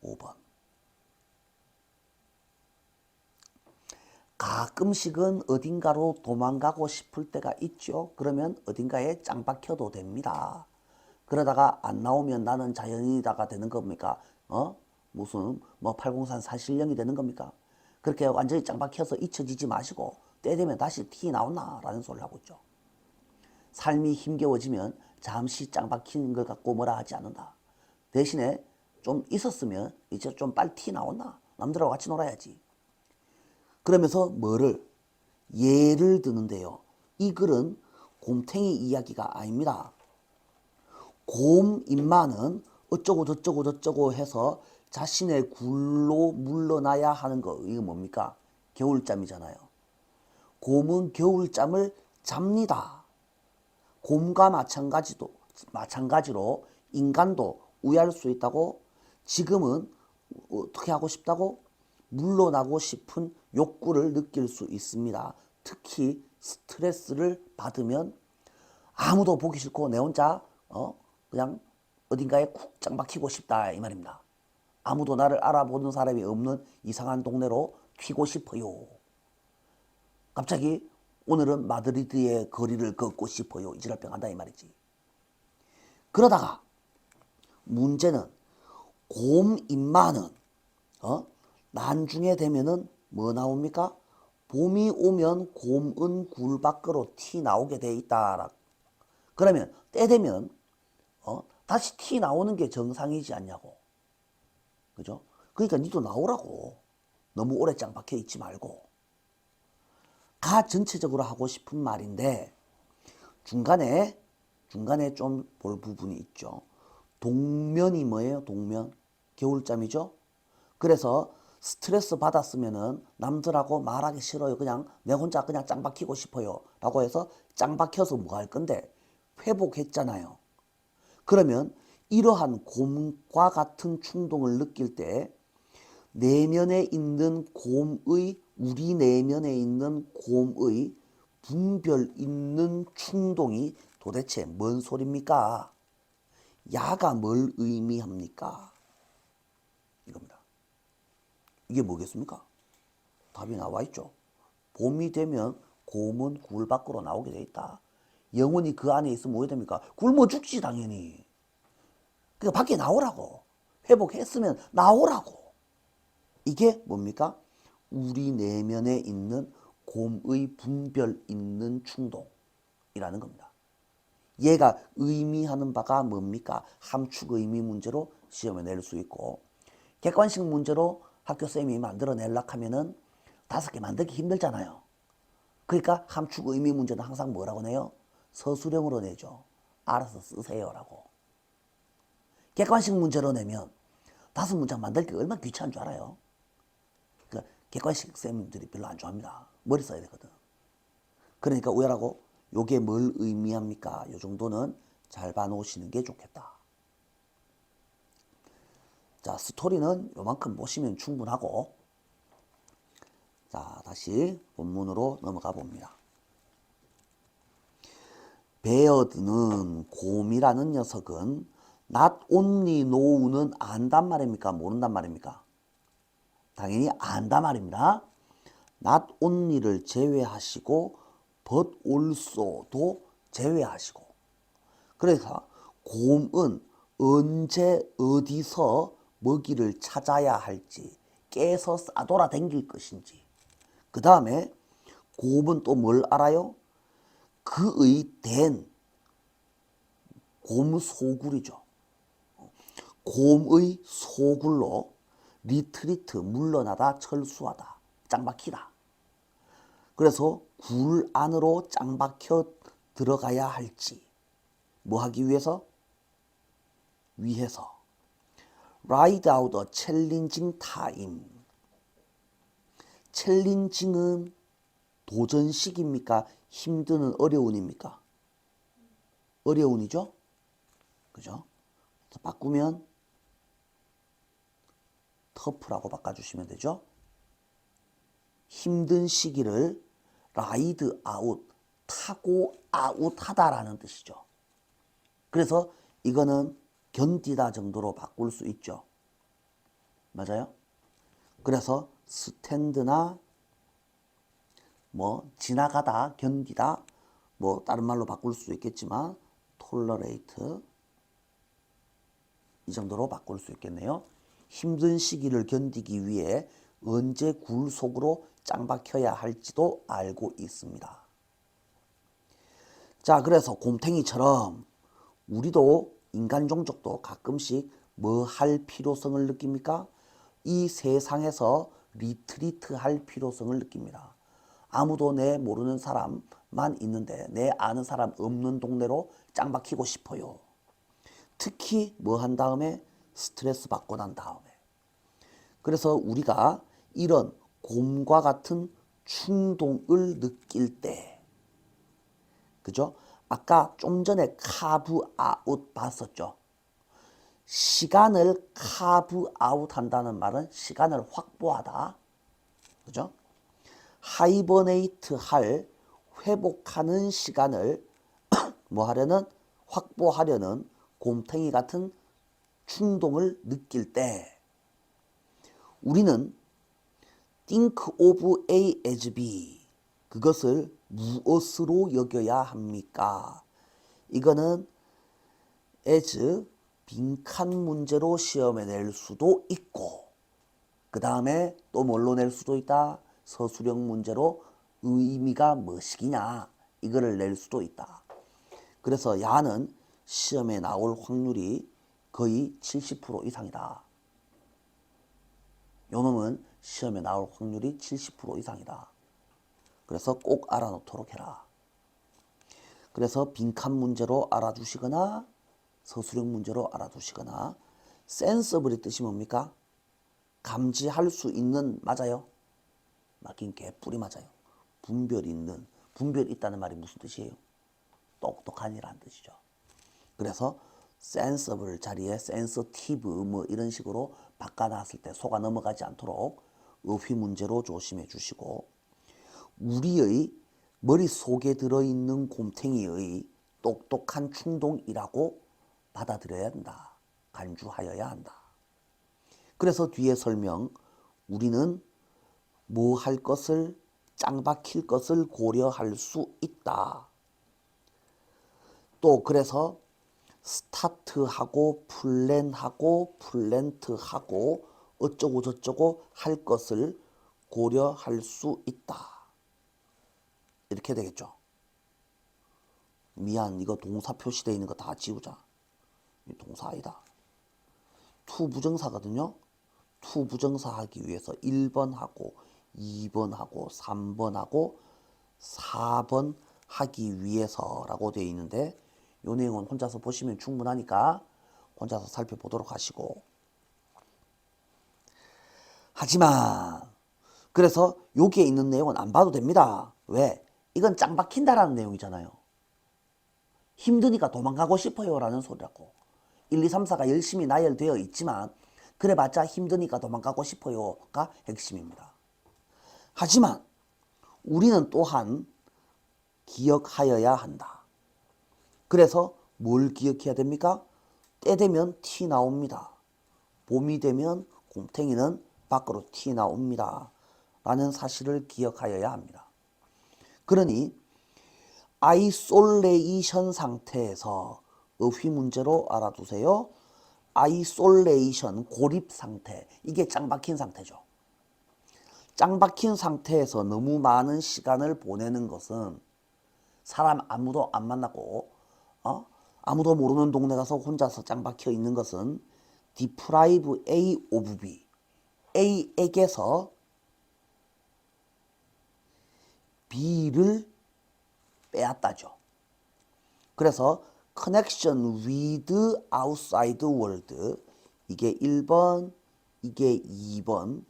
5번. 가끔씩은 어딘가로 도망가고 싶을 때가 있죠. 그러면 어딘가에 짱 박혀도 됩니다. 그러다가 안 나오면 나는 자연인이다가 되는 겁니까? 무슨 뭐 803 사실령이 되는 겁니까? 그렇게 완전히 짱 박혀서 잊혀지지 마시고 때 되면 다시 티 나온나 라는 소리를 하고 있죠. 삶이 힘겨워지면 잠시 짱 박힌 걸 갖고 뭐라 하지 않는다. 대신에 좀 있었으면 이제 좀 빨리 티 나온나? 남들하고 같이 놀아야지. 그러면서 뭐를? 예를 드는데요. 이 글은 곰탱이 이야기가 아닙니다. 곰 인마는 어쩌고 저쩌고 저쩌고 해서 자신의 굴로 물러나야 하는 거. 이거 뭡니까? 겨울잠이잖아요. 곰은 겨울잠을 잡니다. 곰과 마찬가지로 인간도 우회할 수 있다고. 지금은 어떻게 하고 싶다고? 물러나고 싶은 욕구를 느낄 수 있습니다. 특히 스트레스를 받으면 아무도 보기 싫고 내 혼자 그냥 어딘가에 쿡 짱 박히고 싶다 이 말입니다. 아무도 나를 알아보는 사람이 없는 이상한 동네로 튀고 싶어요. 갑자기 오늘은 마드리드의 거리를 걷고 싶어요. 이지랄병 한다 이 말이지. 그러다가 문제는 곰 인마는 나중에 되면은 뭐 나옵니까? 봄이 오면 곰은 굴 밖으로 튀 나오게 돼 있다. 그러면 때 되면 다시 튀 나오는 게 정상이지 않냐고. 그죠? 그러니까 니도 나오라고. 너무 오래 짱 박혀 있지 말고. 가 전체적으로 하고 싶은 말인데 중간에 좀 볼 부분이 있죠. 동면이 뭐예요? 동면. 겨울잠이죠. 그래서 스트레스 받았으면은 남들하고 말하기 싫어요. 그냥 내 혼자 그냥 짱 박히고 싶어요. 라고 해서 짱 박혀서 뭐 할 건데? 회복했잖아요. 그러면 이러한 곰과 같은 충동을 느낄 때 내면에 있는 곰의, 우리 내면에 있는 곰의 분별 있는 충동이 도대체 뭔 소리입니까? 야가 뭘 의미합니까? 이겁니다. 이게 뭐겠습니까? 답이 나와 있죠. 봄이 되면 곰은 굴 밖으로 나오게 돼 있다. 영혼이 그 안에 있으면 뭐 됩니까? 굶어 죽지 당연히. 그러니까 밖에 나오라고. 회복했으면 나오라고. 이게 뭡니까? 우리 내면에 있는 곰의 분별 있는 충동이라는 겁니다. 얘가 의미하는 바가 뭡니까? 함축 의미 문제로 시험에 낼 수 있고 객관식 문제로 학교쌤이 만들어내려고 하면은 5개 만들기 힘들잖아요. 그러니까 함축 의미 문제는 항상 뭐라고 내요? 서술형으로 내죠. 알아서 쓰세요라고. 객관식 문제로 내면 5문장 만들기 얼마나 귀찮은 줄 알아요? 그러니까 객관식 쌤들이 별로 안 좋아합니다. 머리 써야 되거든. 그러니까 오해라고 요게 뭘 의미합니까? 요 정도는 잘 봐놓으시는 게 좋겠다. 자, 스토리는 요만큼 보시면 충분하고 자, 다시 본문으로 넘어가 봅니다. 베어드는 곰이라는 녀석은 not only know는 안단 말입니까? 모른단 말입니까? 당연히 안단 말입니다. not only를 제외하시고 but also도 제외하시고 그래서 곰은 언제 어디서 먹이를 찾아야 할지 깨서 싸돌아 댕길 것인지 그 다음에 곰은 또 뭘 알아요? 그의 된 곰소굴이죠. 곰의 소굴로 리트리트 물러나다 철수하다 짱 박히다. 그래서 굴 안으로 짱 박혀 들어가야 할지 뭐 하기 위해서? Ride out a challenging time. 챌린징은 도전식입니까? 힘드는 어려운입니까? 어려운이죠? 그죠? 그래서 바꾸면 터프라고 바꿔주시면 되죠. 힘든 시기를 라이드 아웃, 타고 아웃하다라는 뜻이죠. 그래서 이거는 견디다 정도로 바꿀 수 있죠. 맞아요? 그래서 스탠드나 뭐 지나가다, 견디다, 뭐 다른 말로 바꿀 수 있겠지만 tolerate 이 정도로 바꿀 수 있겠네요. 힘든 시기를 견디기 위해 언제 굴 속으로 짱 박혀야 할지도 알고 있습니다. 자, 그래서 곰탱이처럼 우리도 인간 종족도 가끔씩 뭐 할 필요성을 느낍니까? 이 세상에서 리트리트 할 필요성을 느낍니다. 아무도 내 모르는 사람만 있는데 내 아는 사람 없는 동네로 짱 박히고 싶어요. 특히 뭐 한 다음에 스트레스 받고 난 다음에. 그래서 우리가 이런 곰과 같은 충동을 느낄 때, 그죠? 아까 좀 전에 카브 아웃 봤었죠. 시간을 카브 아웃 한다는 말은 시간을 확보하다. 그죠? 하이버네이트 할 회복하는 시간을 뭐 하려는 확보하려는 곰탱이 같은 충동을 느낄 때 우리는 think of A as B 그것을 무엇으로 여겨야 합니까? 이거는 as 빈칸 문제로 시험에 낼 수도 있고 그 다음에 또 뭘로 낼 수도 있다. 서술형 문제로 의미가 무엇이냐 이거를 낼 수도 있다. 그래서 야는 시험에 나올 확률이 거의 70% 이상이다. 요놈은 시험에 나올 확률이 70% 이상이다. 그래서 꼭 알아놓도록 해라. 그래서 빈칸 문제로 알아두시거나 서술형 문제로 알아두시거나 sensible의 뜻이 뭡니까? 감지할 수 있는 맞아요? 막힌 개뿔이 맞아요. 분별 있는, 분별 있다는 말이 무슨 뜻이에요? 똑똑한이라는 뜻이죠. 그래서 sensible 자리에 sensitive 뭐 이런 식으로 바꿔놨을 때 속아 넘어가지 않도록 어휘 문제로 조심해 주시고 우리의 머릿속에 들어있는 곰탱이의 똑똑한 충동이라고 받아들여야 한다. 간주하여야 한다. 그래서 뒤에 설명 우리는 뭐 할 것을 짱 박힐 것을 고려할 수 있다. 또 그래서 스타트하고 플랜하고 플랜트하고 어쩌고 저쩌고 할 것을 고려할 수 있다. 이렇게 되겠죠. 미안 이거 동사 표시되어 있는 거 다 지우자. 동사 아니다. 투 부정사거든요. 투 부정사 하기 위해서 1번 하고 2번 하고 3번 하고 4번 하기 위해서라고 되어 있는데 이 내용은 혼자서 보시면 충분하니까 혼자서 살펴보도록 하시고 하지만 그래서 여기에 있는 내용은 안 봐도 됩니다. 왜? 이건 짱 박힌다라는 내용이잖아요. 힘드니까 도망가고 싶어요 라는 소리라고. 1, 2, 3, 4가 열심히 나열되어 있지만 그래봤자 힘드니까 도망가고 싶어요가 핵심입니다. 하지만 우리는 또한 기억하여야 한다. 그래서 뭘 기억해야 됩니까? 때 되면 티 나옵니다. 봄이 되면 곰탱이는 밖으로 티 나옵니다. 라는 사실을 기억하여야 합니다. 그러니 아이솔레이션 상태에서 어휘 문제로 알아두세요. 아이솔레이션 고립 상태 이게 짱 박힌 상태죠. 짱 박힌 상태에서 너무 많은 시간을 보내는 것은 사람 아무도 안 만나고 아무도 모르는 동네 가서 혼자서 짱 박혀 있는 것은 deprive A of B. A에게서 B를 빼앗다죠. 그래서 connection with outside world, 이게 1번, 이게 2번,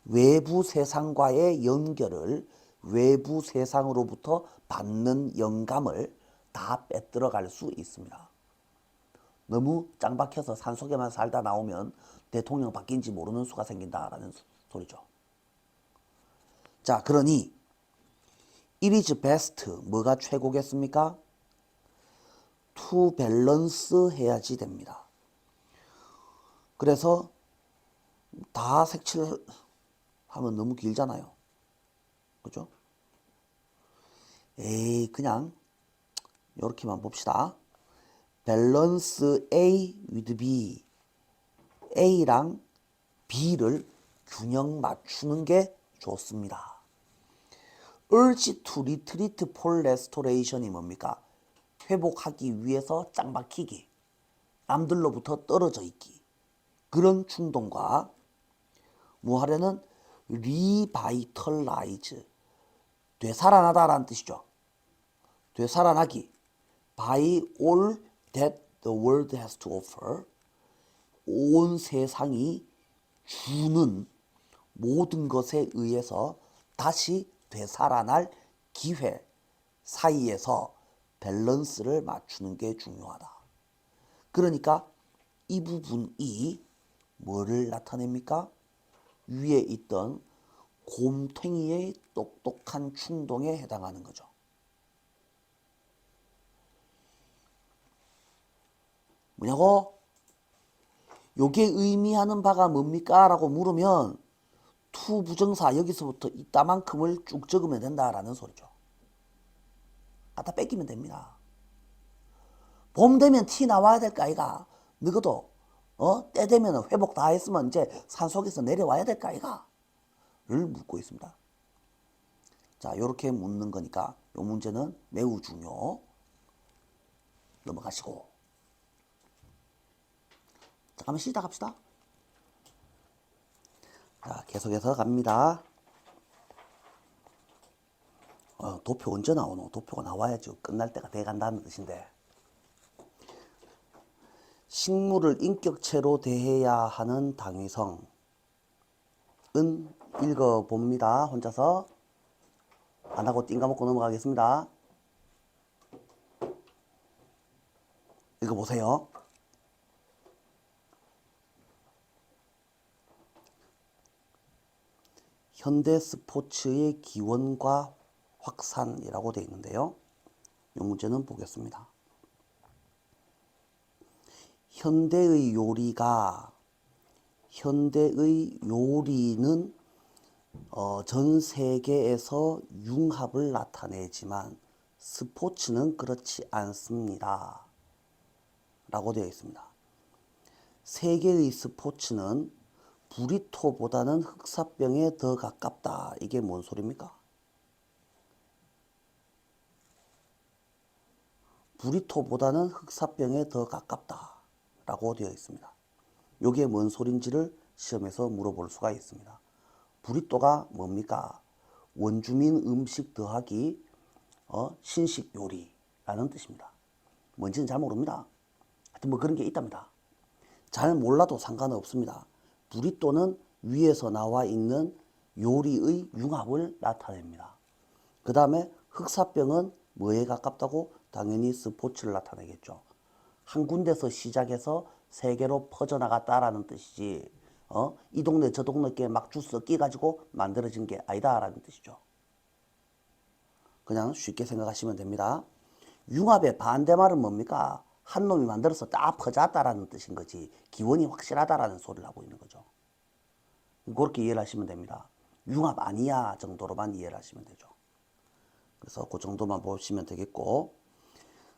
외부 세상과의 연결을, 외부 세상으로부터 받는 영감을 다 빼들어갈 수 있습니다. 너무 짱 박혀서 산속에만 살다 나오면 대통령 바뀐지 모르는 수가 생긴다라는 소리죠. 자, 그러니 it is best, 뭐가 최고겠습니까? to balance 해야지 됩니다. 그래서 다 색칠하면 너무 길잖아요. 그죠? 에이, 그냥 이렇게만 봅시다. balance A with B. A랑 B를 균형 맞추는 게 좋습니다. urge to retreat for restoration이 뭡니까? 회복하기 위해서 짱 박히기, 남들로부터 떨어져 있기, 그런 충동과 뭐 하려는 revitalize, 되살아나다라는 뜻이죠. 되살아나기, by all that the world has to offer, 온 세상이 주는 모든 것에 의해서 다시 되살아날 기회 사이에서 밸런스를 맞추는 게 중요하다. 그러니까 이 부분이 뭐를 나타냅니까? 위에 있던 곰탱이의 똑똑한 충동에 해당하는 거죠. 뭐냐고? 요게 의미하는 바가 뭡니까? 라고 물으면 투 부정사 여기서부터 이따만큼을 쭉 적으면 된다라는 소리죠. 갖다 뺏기면 됩니다. 봄 되면 티 나와야 될까 아이가? 너희도 때 되면 회복 다 했으면 이제 산속에서 내려와야 될까 아이가? 를 묻고 있습니다. 자, 요렇게 묻는 거니까 요 문제는 매우 중요. 넘어가시고. 자, 한번 시작합시다. 자, 계속해서 갑니다. 도표 언제 나오노? 도표가 나와야지 끝날 때가 돼간다는 뜻인데. 식물을 인격체로 대해야 하는 당위성은 읽어봅니다. 혼자서. 안 하고 띵가먹고 넘어가겠습니다. 읽어보세요. 현대 스포츠의 기원과 확산이라고 되어 있는데요. 이 문제는 보겠습니다. 현대의 요리는 전 세계에서 융합을 나타내지만 스포츠는 그렇지 않습니다. 라고 되어 있습니다. 세계의 스포츠는 부리토보다는 흑사병에 더 가깝다. 이게 뭔 소리입니까? 부리토보다는 흑사병에 더 가깝다. 라고 되어 있습니다. 이게 뭔 소린지를 시험에서 물어볼 수가 있습니다. 부리토가 뭡니까? 원주민 음식 더하기 신식 요리라는 뜻입니다. 뭔지는 잘 모릅니다. 하여튼 뭐 그런 게 있답니다. 잘 몰라도 상관은 없습니다. 부리토는 위에서 나와 있는 요리의 융합을 나타냅니다. 그 다음에 흑사병은 뭐에 가깝다고? 당연히 스포츠를 나타내겠죠. 한 군데서 시작해서 세계로 퍼져나갔다라는 뜻이지, 이 동네 저 동네께 막 주 섞여가지고 만들어진 게 아니다라는 뜻이죠. 그냥 쉽게 생각하시면 됩니다. 융합의 반대말은 뭡니까? 한 놈이 만들어서 딱 퍼졌다라는 뜻인 거지, 기원이 확실하다라는 소리를 하고 있는 거죠. 그렇게 이해를 하시면 됩니다. 융합 아니야 정도로만 이해를 하시면 되죠. 그래서 그 정도만 보시면 되겠고,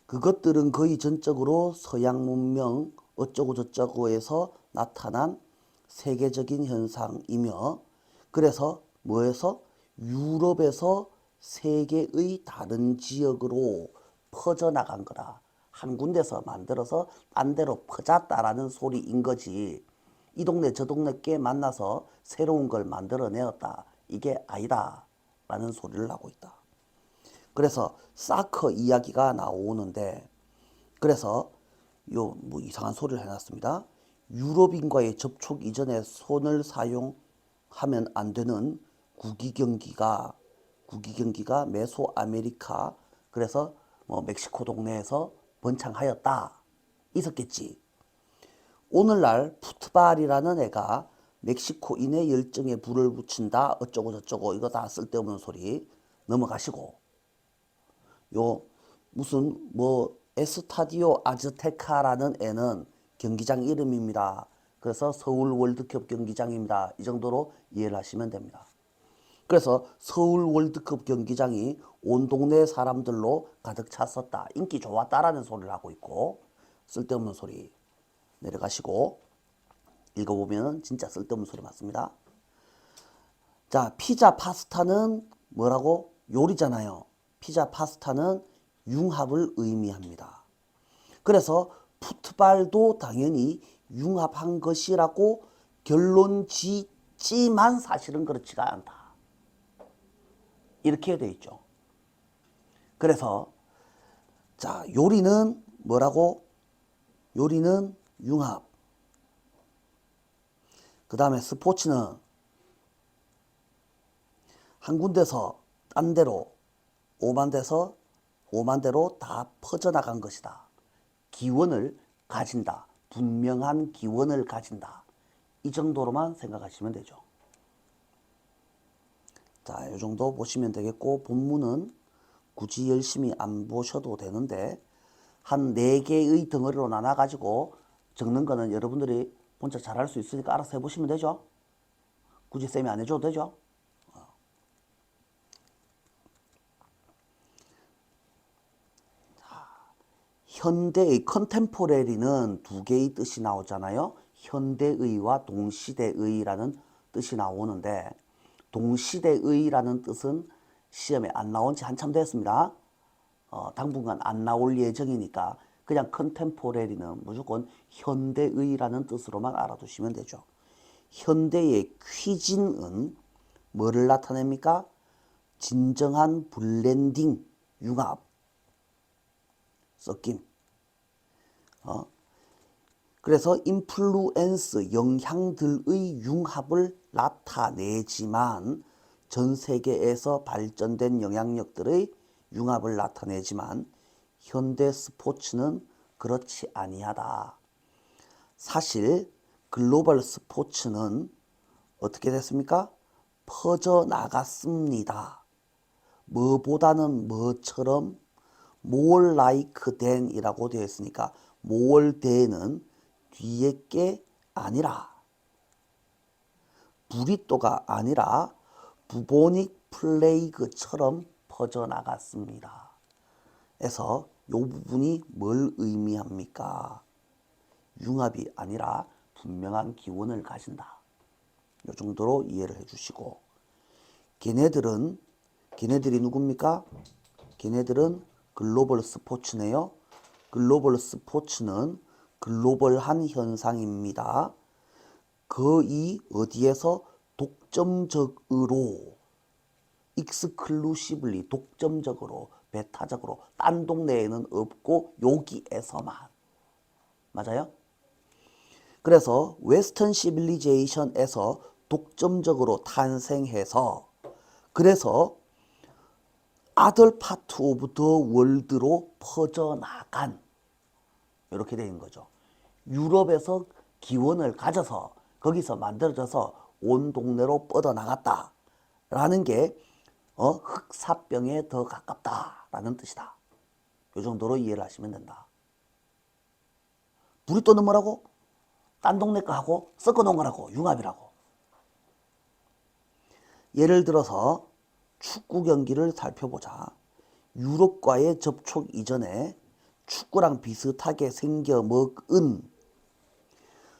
그것들은 거의 전적으로 서양 문명 어쩌고 저쩌고에서 나타난 세계적인 현상이며, 그래서 뭐에서? 유럽에서 세계의 다른 지역으로 퍼져나간 거다. 한 군데서 만들어서 딴 데로 퍼졌다라는 소리인 거지. 이 동네 저 동네 께 만나서 새로운 걸 만들어내었다. 이게 아니다. 라는 소리를 하고 있다. 그래서 사커 이야기가 나오는데, 그래서 요 뭐 이상한 소리를 해놨습니다. 유럽인과의 접촉 이전에 손을 사용하면 안 되는 구기경기가 메소아메리카, 그래서 뭐 멕시코 동네에서 번창하였다. 있었겠지. 오늘날 푸트발이라는 애가 멕시코인의 열정에 불을 붙인다. 어쩌고 저쩌고 이거 다 쓸데없는 소리 넘어가시고, 요 무슨 뭐 에스타디오 아즈테카라는 애는 경기장 이름입니다. 그래서 서울 월드컵 경기장입니다. 이 정도로 이해를 하시면 됩니다. 그래서 서울 월드컵 경기장이 온 동네 사람들로 가득 찼었다. 인기 좋았다라는 소리를 하고 있고, 쓸데없는 소리 내려가시고 읽어보면 진짜 쓸데없는 소리 맞습니다. 자, 피자 파스타는 뭐라고? 요리잖아요. 피자 파스타는 융합을 의미합니다. 그래서 풋발도 당연히 융합한 것이라고 결론 짓지만 사실은 그렇지가 않다. 이렇게 되어 있죠. 그래서 자, 요리는 뭐라고? 요리는 융합. 그 다음에 스포츠는 한 군데서 딴 데로 오만 대로 다 퍼져나간 것이다. 기원을 가진다. 분명한 기원을 가진다. 이 정도로만 생각하시면 되죠. 자, 이 정도 보시면 되겠고, 본문은 굳이 열심히 안 보셔도 되는데 한 4개의 덩어리로 나눠가지고 적는 거는 여러분들이 혼자 잘할 수 있으니까 알아서 해보시면 되죠. 굳이 쌤이 안 해줘도 되죠. 현대의 컨템포레리는 2개의 뜻이 나오잖아요. 현대의와 동시대의라는 뜻이 나오는데, 동시대의라는 뜻은 시험에 안 나온 지 한참 됐습니다. 당분간 안 나올 예정이니까 그냥 컨템포레리는 무조건 현대의라는 뜻으로만 알아두시면 되죠. 현대의 퀴진은 뭐를 나타냅니까? 진정한 블렌딩, 융합, 섞임. 그래서 인플루엔스, 영향들의 융합을 나타내지만, 전 세계에서 발전된 영향력들의 융합을 나타내지만 현대 스포츠는 그렇지 아니하다. 사실 글로벌 스포츠는 어떻게 됐습니까? 퍼져나갔습니다. 뭐보다는 뭐처럼 more like than 이라고 되어 있으니까 more than은 뒤에 게 아니라, 브리또가 아니라 부보닉 플레이그처럼 퍼져나갔습니다. 그래서 이 부분이 뭘 의미합니까? 융합이 아니라 분명한 기원을 가진다. 이 정도로 이해를 해주시고, 걔네들이 누굽니까? 걔네들은 글로벌 스포츠네요. 글로벌 스포츠는 글로벌한 현상입니다. 거의 어디에서 독점적으로, 익스클루시블리 독점적으로, 배타적으로, 딴 동네에는 없고 여기에서만. 맞아요? 그래서 웨스턴 시빌리제이션에서 독점적으로 탄생해서, 그래서 아들 파트 오브 더 월드로 퍼져나간, 이렇게 되는 거죠. 유럽에서 기원을 가져서 거기서 만들어져서 온 동네로 뻗어나갔다 라는 게 흑사병에 더 가깝다 라는 뜻이다. 이 정도로 이해를 하시면 된다. 브리또는 뭐라고? 딴 동네 거 하고 섞어 놓은 거라고, 융합이라고. 예를 들어서 축구 경기를 살펴보자. 유럽과의 접촉 이전에 축구랑 비슷하게 생겨 먹은,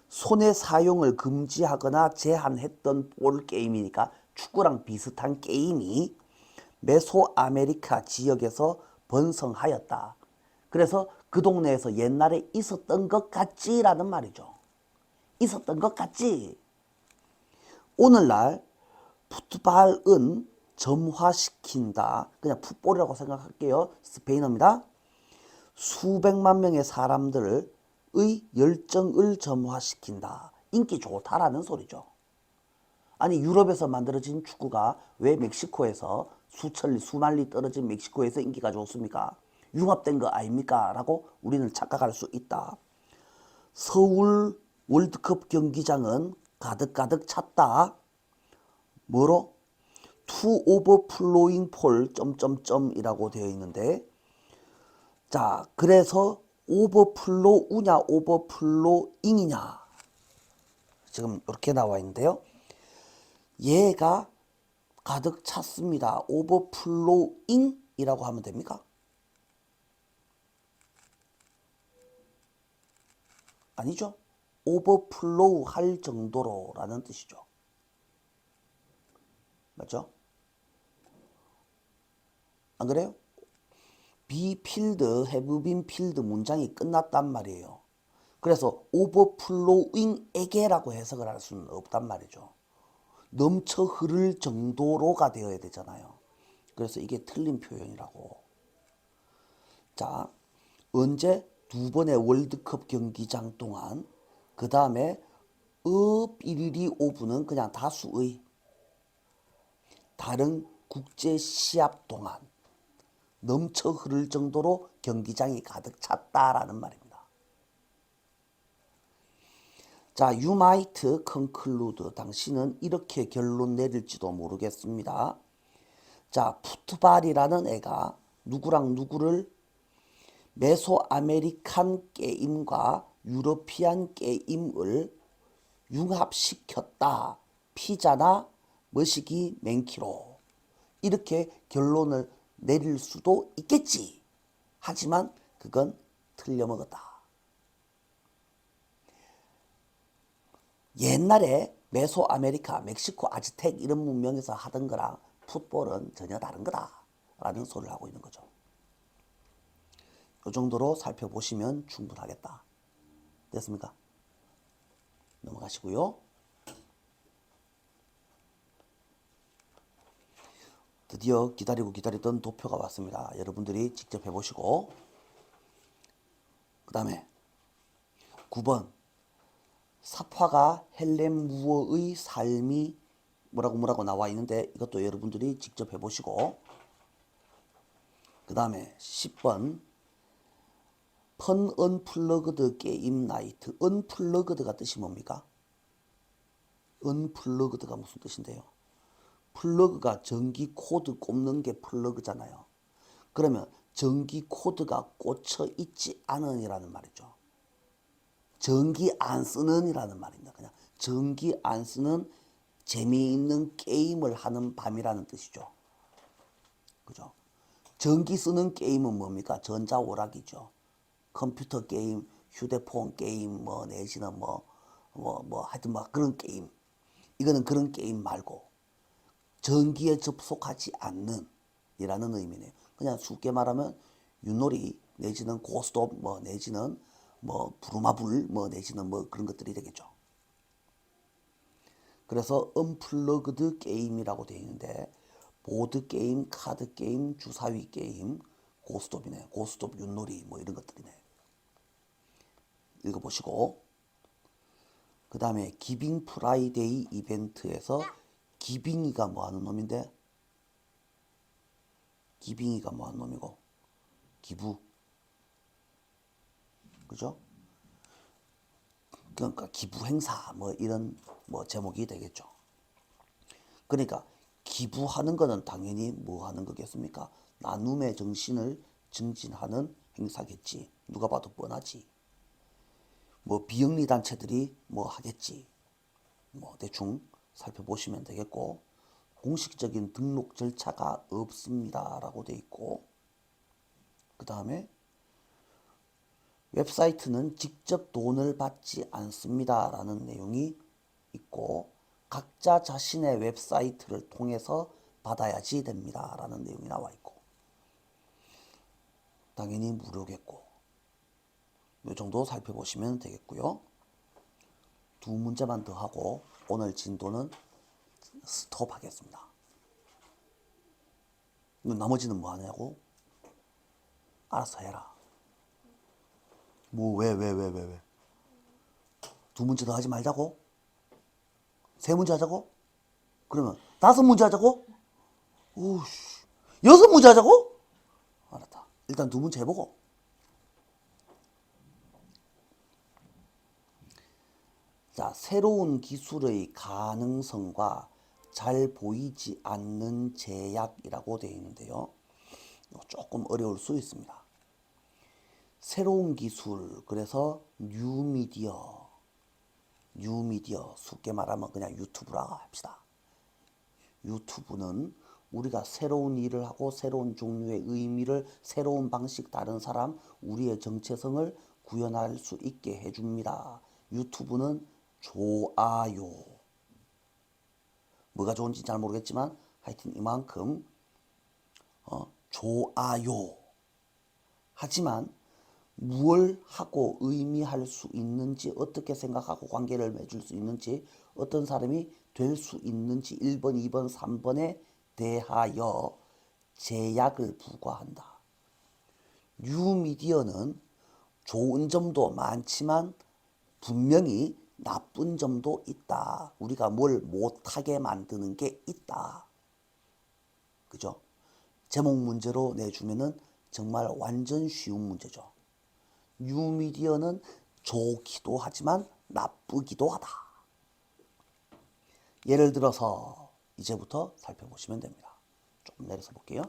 손의 사용을 금지하거나 제한했던 볼 게임이니까 축구랑 비슷한 게임이 메소아메리카 지역에서 번성하였다. 그래서 그 동네에서 옛날에 있었던 것 같지라는 말이죠. 있었던 것 같지. 오늘날 풋발은 점화시킨다. 그냥 풋볼이라고 생각할게요. 스페인어입니다. 수백만 명의 사람들의 열정을 점화시킨다. 인기 좋다라는 소리죠. 아니 유럽에서 만들어진 축구가 왜 멕시코에서 수만 리 떨어진 멕시코에서 인기가 좋습니까? 융합된 거 아닙니까? 라고 우리는 착각할 수 있다. 서울 월드컵 경기장은 가득가득 찼다. 뭐로? To overflowing full 이라고 되어 있는데, 자 그래서 오버플로우냐 오버플로잉이냐 지금 이렇게 나와 있는데요. 얘가 가득 찼습니다. 오버플로잉이라고 하면 됩니까? 아니죠. 오버플로우 할 정도로 라는 뜻이죠. 맞죠? 안 그래요? be filled, have been filled 문장이 끝났단 말이에요. 그래서 overflowing에게라고 해석을 할 수는 없단 말이죠. 넘쳐 흐를 정도로가 되어야 되잖아요. 그래서 이게 틀린 표현이라고. 자, 언제? 두 번의 월드컵 경기장 동안, 그 다음에 읍일리 오브는 그냥 다수의 다른 국제 시합 동안 넘쳐 흐를 정도로 경기장이 가득 찼다라는 말입니다. 자, you might conclude. 당신은 이렇게 결론 내릴지도 모르겠습니다. 자, 풋발이라는 애가 누구랑 누구를 메소아메리칸 게임과 유러피안 게임을 융합시켰다. 피자나 머시기 맨키로. 이렇게 결론을 내릴 수도 있겠지. 하지만 그건 틀려먹었다. 옛날에 메소아메리카, 멕시코, 아즈텍 이런 문명에서 하던 거랑 풋볼은 전혀 다른 거다 라는 소리를 하고 있는 거죠. 이 정도로 살펴보시면 충분하겠다. 됐습니까? 넘어가시고요. 드디어 기다리고 기다리던 도표가 왔습니다. 여러분들이 직접 해보시고, 그 다음에 9번 사파가 헬렌 무어의 삶이 뭐라고 나와 있는데 이것도 여러분들이 직접 해보시고, 그 다음에 10번 펀 언플러그드 게임 나이트. 언플러그드가 뜻이 뭡니까? 언플러그드가 무슨 뜻인데요? 플러그가 전기 코드 꼽는 게 플러그잖아요. 그러면 전기 코드가 꽂혀 있지 않은 이라는 말이죠. 전기 안 쓰는 이라는 말입니다. 그냥 전기 안 쓰는 재미있는 게임을 하는 밤이라는 뜻이죠. 그죠? 전기 쓰는 게임은 뭡니까? 전자오락이죠. 컴퓨터 게임, 휴대폰 게임, 뭐 내지는 하여튼 그런 게임. 이거는 그런 게임 말고 전기에 접속하지 않는 이라는 의미네요. 그냥 쉽게 말하면 윷놀이 내지는 고스톱 내지는 부루마블 내지는 그런 것들이 되겠죠. 그래서 언플러그드 게임이라고 되어 있는데 보드 게임, 카드 게임, 주사위 게임, 고스톱이네. 고스톱, 윷놀이 이런 것들이네. 읽어보시고, 그 다음에 기빙 프라이데이 이벤트에서 기빙이가 뭐 하는 놈인데? 기빙이가 뭐 하는 놈이고? 기부. 그죠? 그러니까 기부 행사 이런 제목이 되겠죠. 그러니까 기부하는 거는 당연히 뭐 하는 거겠습니까? 나눔의 정신을 증진하는 행사겠지. 누가 봐도 뻔하지. 비영리 단체들이 하겠지. 대충 살펴보시면 되겠고, 공식적인 등록 절차가 없습니다 라고 돼 있고, 그 다음에 웹사이트는 직접 돈을 받지 않습니다 라는 내용이 있고, 각자 자신의 웹사이트를 통해서 받아야지 됩니다 라는 내용이 나와 있고, 당연히 무료겠고, 이 정도 살펴보시면 되겠고요. 두 문제만 더 하고 오늘 진도는 스톱하겠습니다. 나머지는 뭐 하냐고? 알아서 해라. 뭐 왜? 두 문제 더 하지 말자고? 세 문제 하자고? 그러면 다섯 문제 하자고? 오씨, 여섯 문제 하자고? 알았다. 일단 두 문제 해보고. 자, 새로운 기술의 가능성과 잘 보이지 않는 제약이라고 되어 있는데요. 조금 어려울 수 있습니다. 새로운 기술, 그래서 뉴미디어, 쉽게 말하면 그냥 유튜브라고 합시다. 유튜브는 우리가 새로운 일을 하고 새로운 종류의 의미를 새로운 방식 다른 사람 우리의 정체성을 구현할 수 있게 해줍니다. 유튜브는 좋아요. 뭐가 좋은지 잘 모르겠지만 하여튼 이만큼 좋아요. 하지만 무엇을 하고 의미할 수 있는지, 어떻게 생각하고 관계를 맺을 수 있는지, 어떤 사람이 될 수 있는지 1번, 2번, 3번에 대하여 제약을 부과한다. 뉴미디어는 좋은 점도 많지만 분명히 나쁜 점도 있다. 우리가 뭘 못하게 만드는 게 있다. 그죠? 제목 문제로 내주면은 정말 완전 쉬운 문제죠. 뉴미디어는 좋기도 하지만 나쁘기도 하다. 예를 들어서 이제부터 살펴보시면 됩니다. 조금 내려서 볼게요.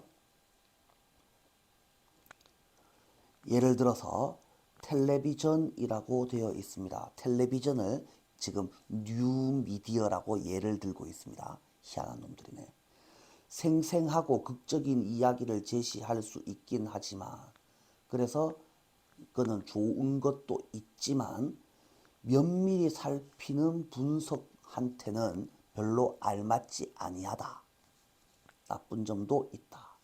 예를 들어서 텔레비전이라고 되어 있습니다. 텔레비전을 지금 뉴미디어라고 예를 들고 있습니다. 희한한 놈들이네. 생생하고 극적인 이야기를 제시할 수 있긴 하지만, 그래서 그거는 좋은 것도 있지만 면밀히 살피는 분석한테는 별로 알맞지 아니하다. 나쁜 점도 있다.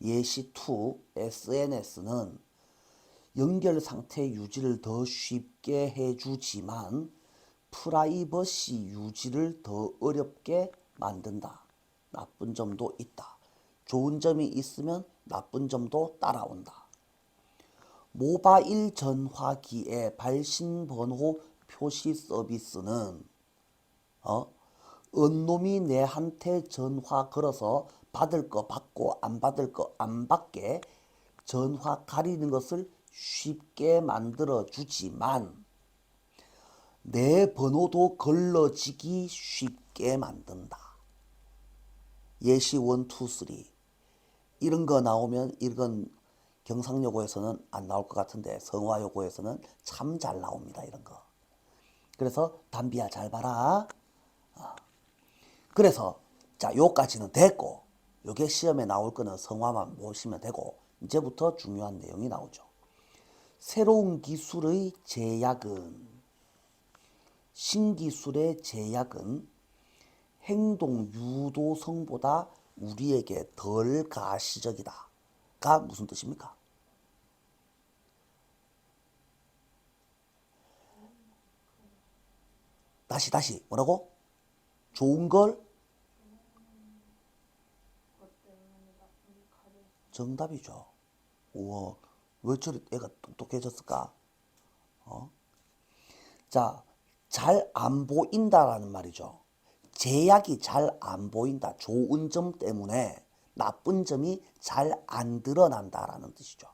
예시 2, SNS는 연결 상태 유지를 더 쉽게 해주지만 프라이버시 유지를 더 어렵게 만든다. 나쁜 점도 있다. 좋은 점이 있으면 나쁜 점도 따라온다. 모바일 전화기의 발신번호 표시 서비스는 언놈이 내한테 전화 걸어서 받을 거 받고 안 받을 거 안 받게 전화 가리는 것을 쉽게 만들어 주지만 내 번호도 걸러지기 쉽게 만든다. 예시 1, 2, 3 이런 거 나오면, 이건 경상여고에서는 안 나올 것 같은데 성화여고에서는 참 잘 나옵니다. 이런 거. 그래서 담비야 잘 봐라. 그래서 자, 요까지는 됐고, 요게 시험에 나올 거는 성화만 보시면 되고, 이제부터 중요한 내용이 나오죠. 새로운 기술의 제약은, 신기술의 제약은 행동 유도성보다 우리에게 덜 가시적이다. 가 무슨 뜻입니까? 다시 뭐라고? 좋은 걸 정답이죠. 우와, 왜 저리 애가 똑똑해졌을까? 자, 잘 안 보인다라는 말이죠. 제약이 잘 안 보인다. 좋은 점 때문에 나쁜 점이 잘 안 드러난다라는 뜻이죠.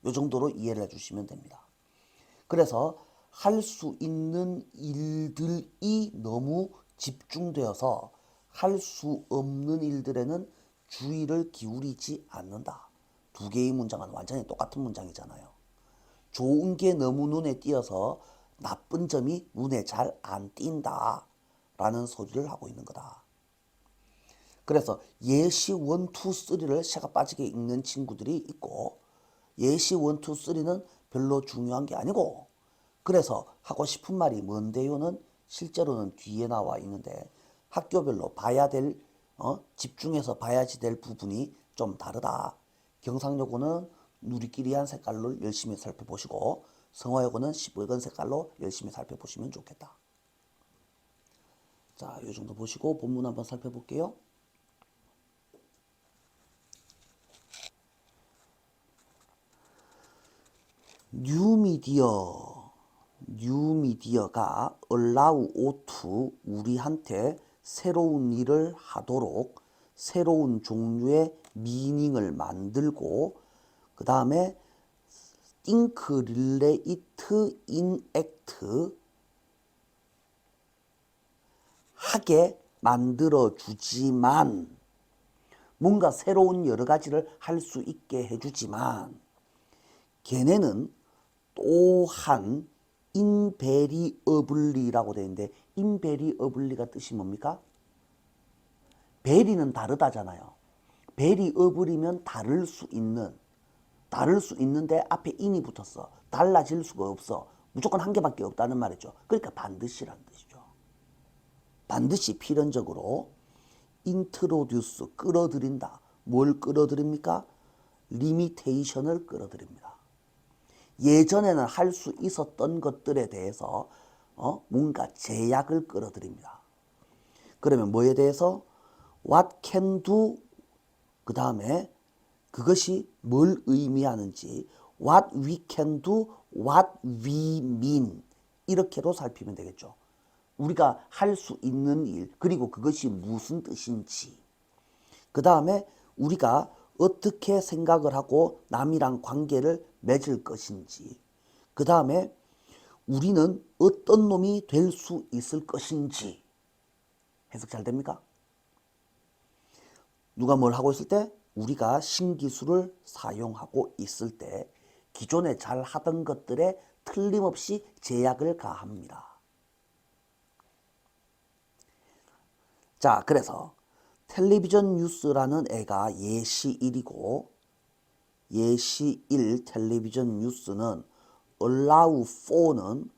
이 정도로 이해를 해주시면 됩니다. 그래서 할 수 있는 일들이 너무 집중되어서 할 수 없는 일들에는 주의를 기울이지 않는다. 두 개의 문장은 완전히 똑같은 문장이잖아요. 좋은 게 너무 눈에 띄어서 나쁜 점이 눈에 잘 안 띈다 라는 소리를 하고 있는 거다. 그래서 예시 1, 2, 3를 새가 빠지게 읽는 친구들이 있고, 예시 1, 2, 3는 별로 중요한 게 아니고, 그래서 하고 싶은 말이 뭔데요는 실제로는 뒤에 나와 있는데 학교별로 봐야 될, 집중해서 봐야지 될 부분이 좀 다르다. 경상여고는 누리끼리한 색깔로 열심히 살펴보시고 성화여고는 시뻘건 색깔로 열심히 살펴보시면 좋겠다. 자, 이 정도 보시고 본문 한번 살펴볼게요. 뉴미디어가 allow O2 우리한테 새로운 일을 하도록 새로운 종류의 미닝을 만들고 그 다음에 think, relate, enact 하게 만들어 주지만 뭔가 새로운 여러 가지를 할 수 있게 해주지만 걔네는 또한 invariably라고 되어 있는데 invariably가 뜻이 뭡니까? 베리는 다르다잖아요. variably면 다를 수 있는데 앞에 in이 붙었어. 달라질 수가 없어. 무조건 한 개밖에 없다는 말이죠. 그러니까 반드시라는 뜻이죠. 반드시 필연적으로 introduce 끌어들인다. 뭘 끌어들입니까? limitation을 끌어들입니다. 예전에는 할 수 있었던 것들에 대해서 뭔가 제약을 끌어들입니다. 그러면 뭐에 대해서 what can do 그 다음에 그것이 뭘 의미하는지 what we can do, what we mean 이렇게로 살피면 되겠죠. 우리가 할 수 있는 일 그리고 그것이 무슨 뜻인지 그 다음에 우리가 어떻게 생각을 하고 남이랑 관계를 맺을 것인지 그 다음에 우리는 어떤 놈이 될 수 있을 것인지 해석 잘 됩니까? 누가 뭘 하고 있을 때? 우리가 신기술을 사용하고 있을 때 기존에 잘 하던 것들에 틀림없이 제약을 가합니다. 자, 그래서 텔레비전 뉴스라는 애가 예시 1이고 예시 1 텔레비전 뉴스는 allow for는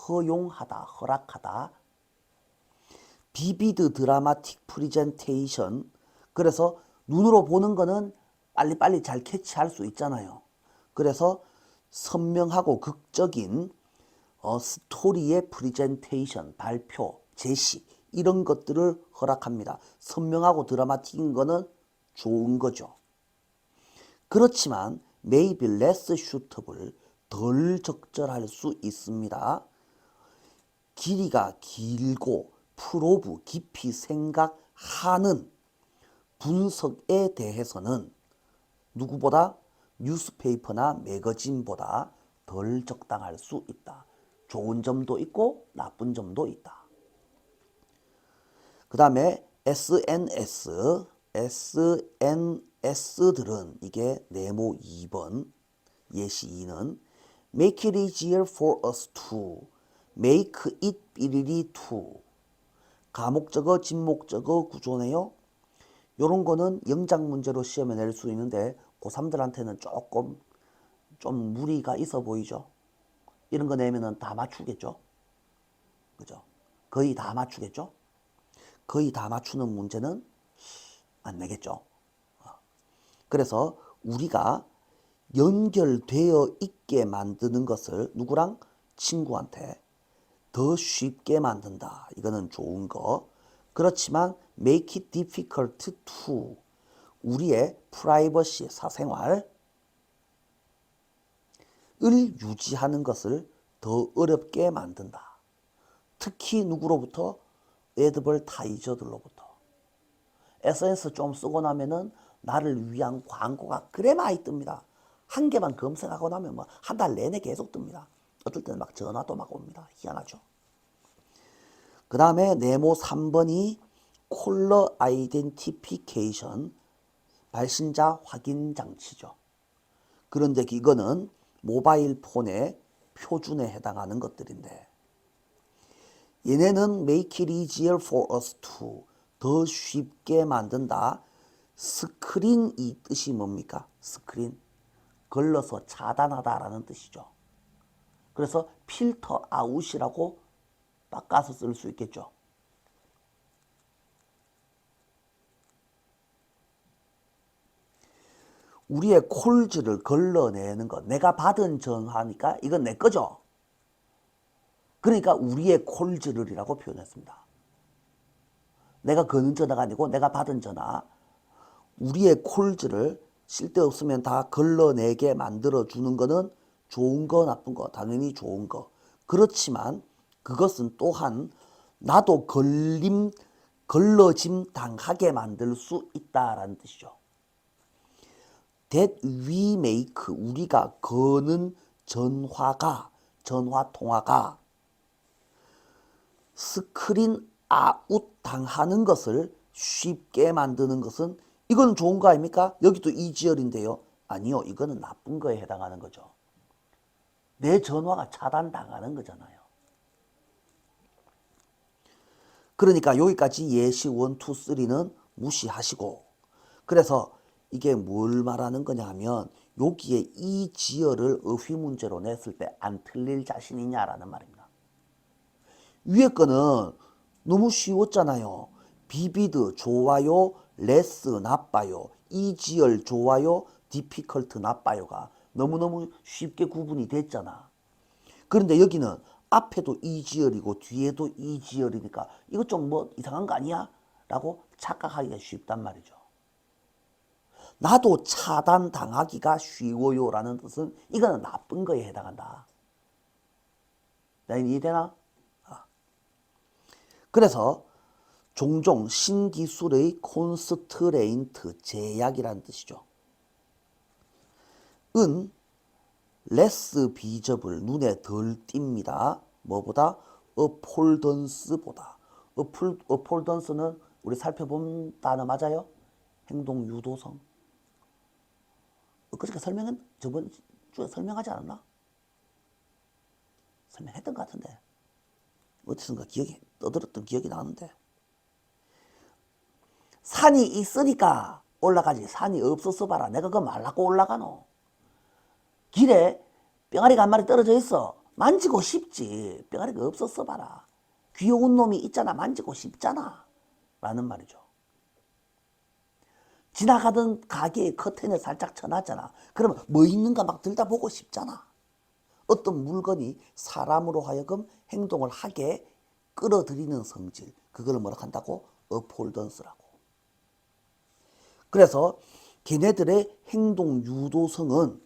허용하다, 허락하다. vivid dramatic presentation 그래서 눈으로 보는 거는 빨리빨리 잘 캐치할 수 있잖아요. 그래서 선명하고 극적인 스토리의 프리젠테이션, 발표, 제시 이런 것들을 허락합니다. 선명하고 드라마틱인 거는 좋은 거죠. 그렇지만 maybe less suitable, 덜 적절할 수 있습니다. 길이가 길고 프로브, 깊이 생각하는 분석에 대해서는 누구보다 뉴스페이퍼나 매거진보다 덜 적당할 수 있다. 좋은 점도 있고 나쁜 점도 있다. 그 다음에 SNS들은 이게 네모 2번 예시 2는 make it easier for us to make it 삐리리 to 가목적어 진목적어 구조네요. 요런 거는 영작 문제로 시험에 낼 수 있는데 고3들한테는 조금 좀 무리가 있어 보이죠. 이런 거 내면은 다 맞추겠죠. 그죠? 거의 다 맞추겠죠. 거의 다 맞추는 문제는 안 내겠죠. 그래서 우리가 연결되어 있게 만드는 것을 누구랑? 친구한테 더 쉽게 만든다. 이거는 좋은 거. 그렇지만 make it difficult to 우리의 프라이버시, 사생활을 유지하는 것을 더 어렵게 만든다. 특히 누구로부터? 애드벌타이저들로부터. SNS 좀 쓰고 나면은 나를 위한 광고가 그래 많이 뜹니다. 한 개만 검색하고 나면 뭐 한 달 내내 계속 뜹니다. 어떨 때는 막 전화도 막 옵니다. 희한하죠. 그 다음에 네모 3번이 콜러 아이덴티피케이션 발신자 확인 장치죠. 그런데 이거는 모바일 폰의 표준에 해당하는 것들인데 얘네는 make it easier for us to 더 쉽게 만든다. 스크린 이 뜻이 뭡니까? 스크린 걸러서 차단하다라는 뜻이죠. 그래서 필터 아웃이라고 바꿔서 쓸 수 있겠죠. 우리의 콜즈를 걸러내는 것, 내가 받은 전화니까 이건 내 거죠. 그러니까 우리의 콜즈를이라고 표현했습니다. 내가 거는 전화가 아니고 내가 받은 전화, 우리의 콜즈를 쓸데없으면 다 걸러내게 만들어주는 거는 좋은 거 나쁜 거, 당연히 좋은 거. 그렇지만 그것은 또한 나도 걸러짐 당하게 만들 수 있다라는 뜻이죠. That we make, 우리가 거는 전화 통화가 스크린 아웃 당하는 것을 쉽게 만드는 것은 이건 좋은 거 아닙니까? 여기도 이지열인데요. 아니요, 이거는 나쁜 거에 해당하는 거죠. 내 전화가 차단당하는 거잖아요. 그러니까 여기까지 예시 1, 2, 3는 무시하시고, 그래서 이게 뭘 말하는 거냐 하면 여기에 이 지열을 어휘 문제로 냈을 때 안 틀릴 자신 있냐라는 말입니다. 위에 거는 너무 쉬웠잖아요. 비비드 좋아요, 레스 나빠요, 이 지열 좋아요, 디피컬트 나빠요가 너무너무 쉽게 구분이 됐잖아. 그런데 여기는 앞에도 이 지열이고 뒤에도 이 지열이니까 이거 좀 뭐 이상한 거 아니야? 라고 착각하기가 쉽단 말이죠. 나도 차단당하기가 쉬워요 라는 뜻은 이거는 나쁜 거에 해당한다. 이해되나? 그래서 종종 신기술의 콘스트레인트, 제약이라는 뜻이죠. 은 레스 비저블, 눈에 덜 띕니다. 뭐보다? 어폴던스보다. 어폴던스는 우리 살펴본 단어 맞아요? 행동 유도성. 그저께 저번 주에 설명하지 않았나? 설명했던 것 같은데. 어디선가 떠들었던 기억이 나는데. 산이 있으니까 올라가지, 산이 없어서 봐라. 내가 그거 말라고 올라가노. 길에 병아리가 한 마리 떨어져 있어. 만지고 싶지. 병아리가 없었어 봐라. 귀여운 놈이 있잖아. 만지고 싶잖아. 라는 말이죠. 지나가던 가게에 커튼을 살짝 쳐놨잖아. 그러면 뭐 있는가 막 들여다보고 싶잖아. 어떤 물건이 사람으로 하여금 행동을 하게 끌어들이는 성질. 그걸 뭐라 한다고? 어폴던스라고. 그래서 걔네들의 행동 유도성은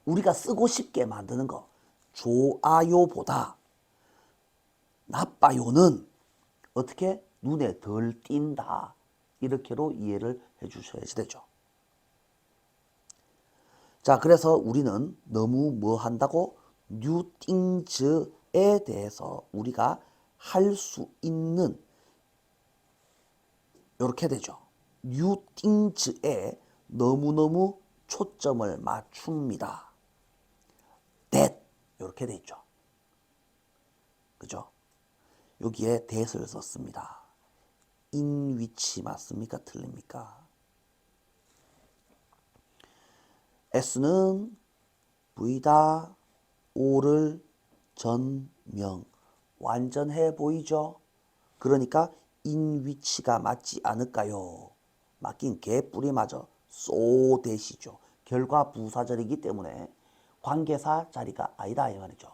우리가 쓰고 싶게 만드는 거. 좋아요보다 나빠요는 어떻게? 눈에 덜 띈다. 이렇게로 이해를 해 주셔야지 되죠. 자, 그래서 우리는 너무 뭐 한다고? new things에 대해서 우리가 할 수 있는 이렇게 되죠. new things에 너무너무 초점을 맞춥니다. that 이렇게 돼 있죠. 그죠? 여기에 that을 썼습니다. in which 맞습니까? 틀립니까? S는 V다, O를 전명, 완전해 보이죠? 그러니까 in which가 맞지 않을까요? 맞긴 개뿔이 맞아. so that이죠. 결과 부사절이기 때문에 관계사 자리가 아니다 이 말이죠.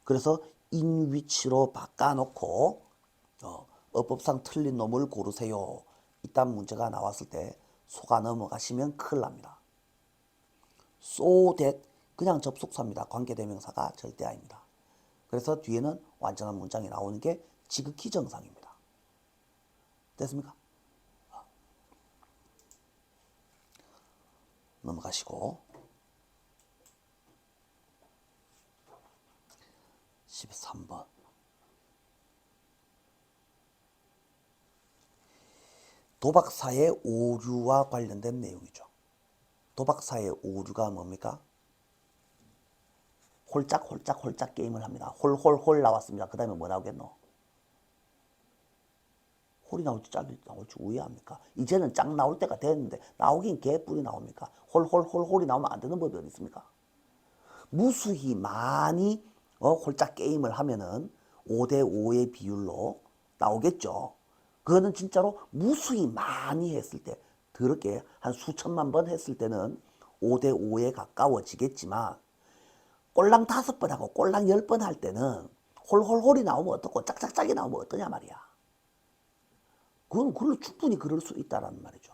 그래서 in which로 바꿔놓고 어법상 틀린 놈을 고르세요. 이딴 문제가 나왔을 때 속아 넘어가시면 큰일 납니다. so that 그냥 접속사입니다. 관계대명사가 절대 아닙니다. 그래서 뒤에는 완전한 문장이 나오는 게 지극히 정상입니다. 됐습니까? 넘어가시고 13번 도박사의 오류와 관련된 내용이죠. 도박사의 오류가 뭡니까? 홀짝 게임을 합니다. 홀 나왔습니다. 그 다음에 뭐 나오겠노? 홀이 나올지 짝이 나올지 우회합니까? 이제는 짝 나올 때가 됐는데 나오긴 개뿔이 나옵니까? 홀이 나오면 안 되는 법이 어디 있습니까? 무수히 많이 홀짝 게임을 하면은 5대5의 비율로 나오겠죠. 그거는 진짜로 무수히 많이 했을 때, 더럽게 한 수천만 번 했을 때는 5대 5에 가까워지겠지만 꼴랑 5번하고 꼴랑 10번 할 때는 홀홀홀이 나오면 어떻고 짝짝짝이 나오면 어떠냐 말이야. 그건 충분히 그럴 수 있다라는 말이죠.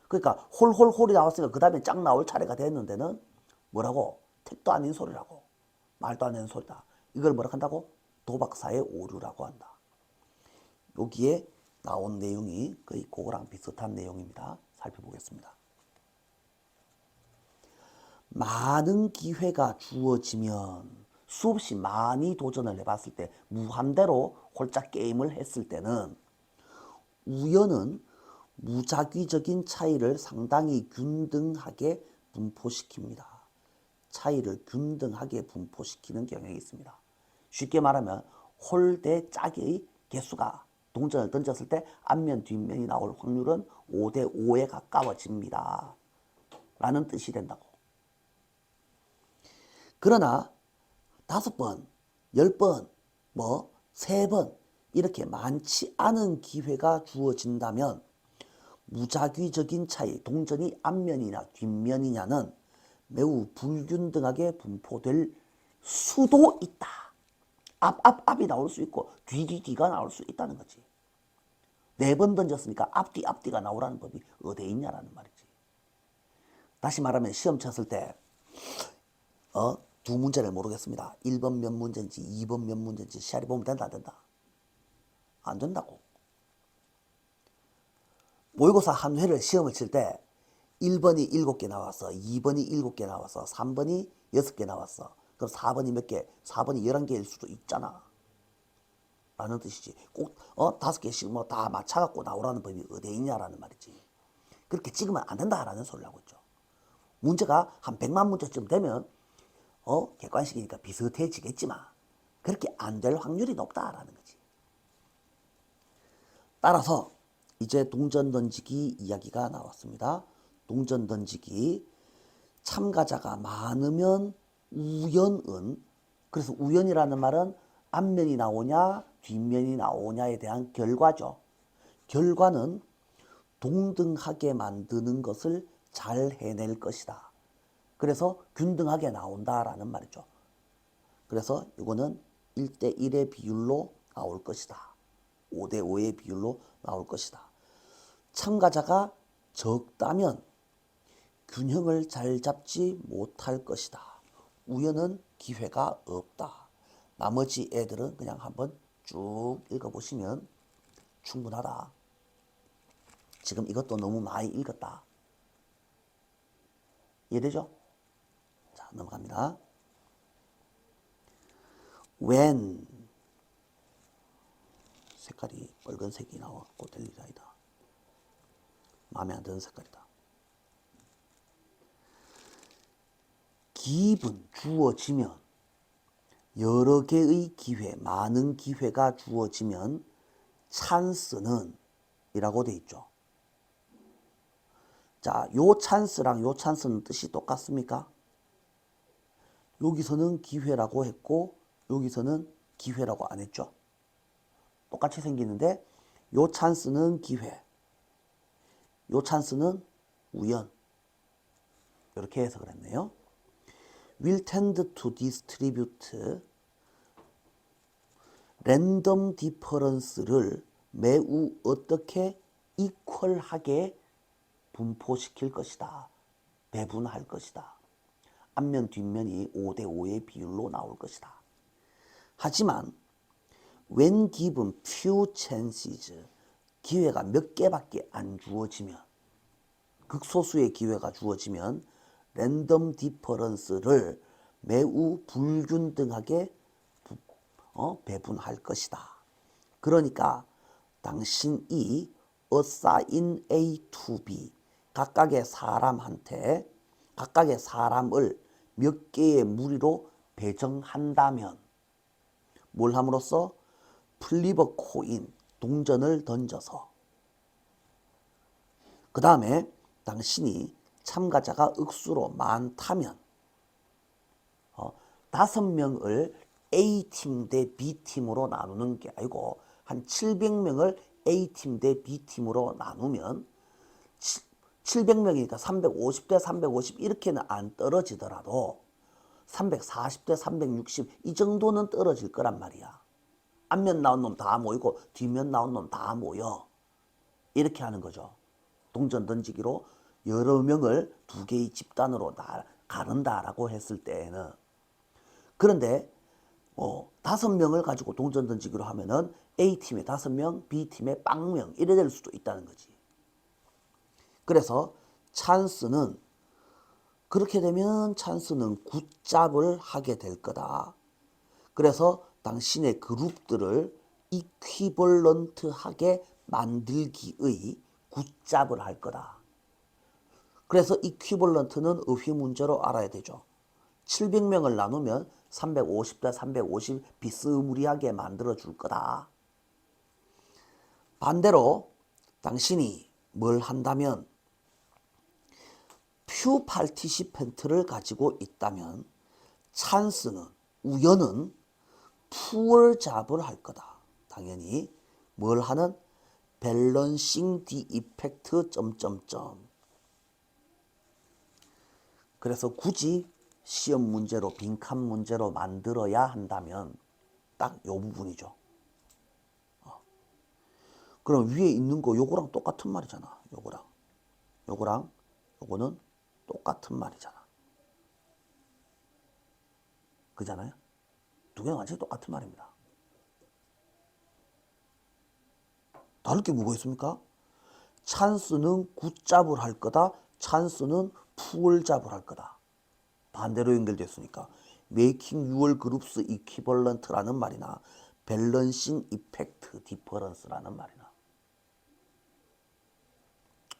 그러니까 홀홀홀이 나왔으니까 그 다음에 짝 나올 차례가 됐는 데는 뭐라고? 택도 아닌 소리라고. 말도 안 되는 소리다. 이걸 뭐라 한다고? 도박사의 오류라고 한다. 여기에 나온 내용이 거의 그거랑 비슷한 내용입니다. 살펴보겠습니다. 많은 기회가 주어지면 수없이 많이 도전을 해봤을 때 무한대로 홀짝 게임을 했을 때는 우연은 무작위적인 차이를 상당히 균등하게 분포시킵니다. 차이를 균등하게 분포시키는 경향이 있습니다. 쉽게 말하면 홀 대 짝의 개수가 동전을 던졌을 때 앞면 뒷면이 나올 확률은 5대 5에 가까워집니다. 라는 뜻이 된다고. 그러나 5번, 10번, 3번 이렇게 많지 않은 기회가 주어진다면 무작위적인 차이, 동전이 앞면이나 뒷면이냐는 매우 불균등하게 분포될 수도 있다. 앞이 나올 수 있고 뒤가 나올 수 있다는 거지. 4번 던졌으니까 앞뒤가 나오라는 법이 어디에 있냐라는 말이지. 다시 말하면 시험 쳤을 때 두 문제를 모르겠습니다. 1번 몇 문제인지 2번 몇 문제인지 시야리 보면 된다 안 된다? 안 된다고. 모의고사 한 회를 시험을 칠 때 1번이 7개 나왔어. 2번이 7개 나왔어. 3번이 6개 나왔어. 그럼 4번이 몇 개? 4번이 11개일 수도 있잖아. 라는 뜻이지. 꼭 5개씩 다 맞춰갖고 나오라는 법이 어디에 있냐라는 말이지. 그렇게 찍으면 안 된다라는 소리를 하고 있죠. 문제가 한 100만 문제쯤 되면 객관식이니까 비슷해지겠지만 그렇게 안 될 확률이 높다라는 거지. 따라서 이제 동전 던지기 이야기가 나왔습니다. 동전 던지기 참가자가 많으면 우연은, 그래서 우연이라는 말은 앞면이 나오냐 뒷면이 나오냐에 대한 결과죠. 결과는 동등하게 만드는 것을 잘 해낼 것이다. 그래서 균등하게 나온다라는 말이죠. 그래서 이거는 1대 1의 비율로 나올 것이다. 5대 5의 비율로 나올 것이다. 참가자가 적다면 균형을 잘 잡지 못할 것이다. 우연은 기회가 없다. 나머지 애들은 그냥 한번 쭉 읽어보시면 충분하다. 지금 이것도 너무 많이 읽었다. 이해되죠? 자, 넘어갑니다. when 색깔이 빨간색이 나왔고 될 일이 아니다. 마음에 안 드는 색깔이다. 기분 주어지면 여러 개의 기회, 많은 기회가 주어지면 찬스는 이라고 돼 있죠. 자, 요 찬스랑 요 찬스는 뜻이 똑같습니까? 여기서는 기회라고 했고 여기서는 기회라고 안 했죠. 똑같이 생기는데 요 찬스는 기회, 요 찬스는 우연. 이렇게 해석을 했네요. will tend to distribute 랜덤 디퍼런스를 매우 어떻게 이퀄하게 분포시킬 것이다. 배분할 것이다. 앞면 뒷면이 5대 5의 비율로 나올 것이다. 하지만 when given few chances, 기회가 몇 개밖에 안 주어지면, 극소수의 기회가 주어지면 랜덤 디퍼런스를 매우 불균등하게 배분할 것이다. 그러니까 당신이 assign A to B, 각각의 사람한테 각각의 사람을 몇 개의 무리로 배정한다면 뭘 함으로써? 플리버 코인, 동전을 던져서, 그 다음에 당신이 참가자가 억수로 많다면 5명을 A팀 대 B팀으로 나누는 게 아니고 한 700명을 A팀 대 B팀으로 나누면 700명이니까 350대 350 이렇게는 안 떨어지더라도 340대 360 이 정도는 떨어질 거란 말이야. 앞면 나온 놈 다 모이고 뒷면 나온 놈 다 모여. 이렇게 하는 거죠. 동전 던지기로 여러 명을 두 개의 집단으로 가른다라고 했을 때에는. 그런데 5명을 가지고 동전 던지기로 하면은 A팀에 5명, B팀에 0명 이래 될 수도 있다는 거지. 그래서 찬스는 그렇게 되면 찬스는 굿잡을 하게 될 거다. 그래서 당신의 그룹들을 이퀴벌런트하게 만들기의 굿잡을 할 거다. 그래서 이퀴벌런트는 의휘 문제로 알아야 되죠. 700명을 나누면 350대 350 비스무리하게 만들어 줄 거다. 반대로 당신이 뭘 한다면 퓨 파티시펜트를 가지고 있다면 찬스는 우연은 푸얼 잡을 할 거다. 당연히 뭘 하는 밸런싱 디 이펙트 점점점. 그래서 굳이 시험 문제로 빈칸 문제로 만들어야 한다면 딱 요 부분이죠. 그럼 위에 있는 거 요거랑 똑같은 말이잖아. 요거랑 요거는 똑같은 말이잖아. 그잖아요? 두 개는 완전히 똑같은 말입니다. 다를 게 뭐가 있습니까? 찬스는 굿잡을 할 거다. 찬스는 푸얼잡을 할 거다. 반대로 연결됐으니까 메이킹 유얼 그룹스 이퀴벌런트라는 말이나 밸런싱 이펙트 디퍼런스라는 말이나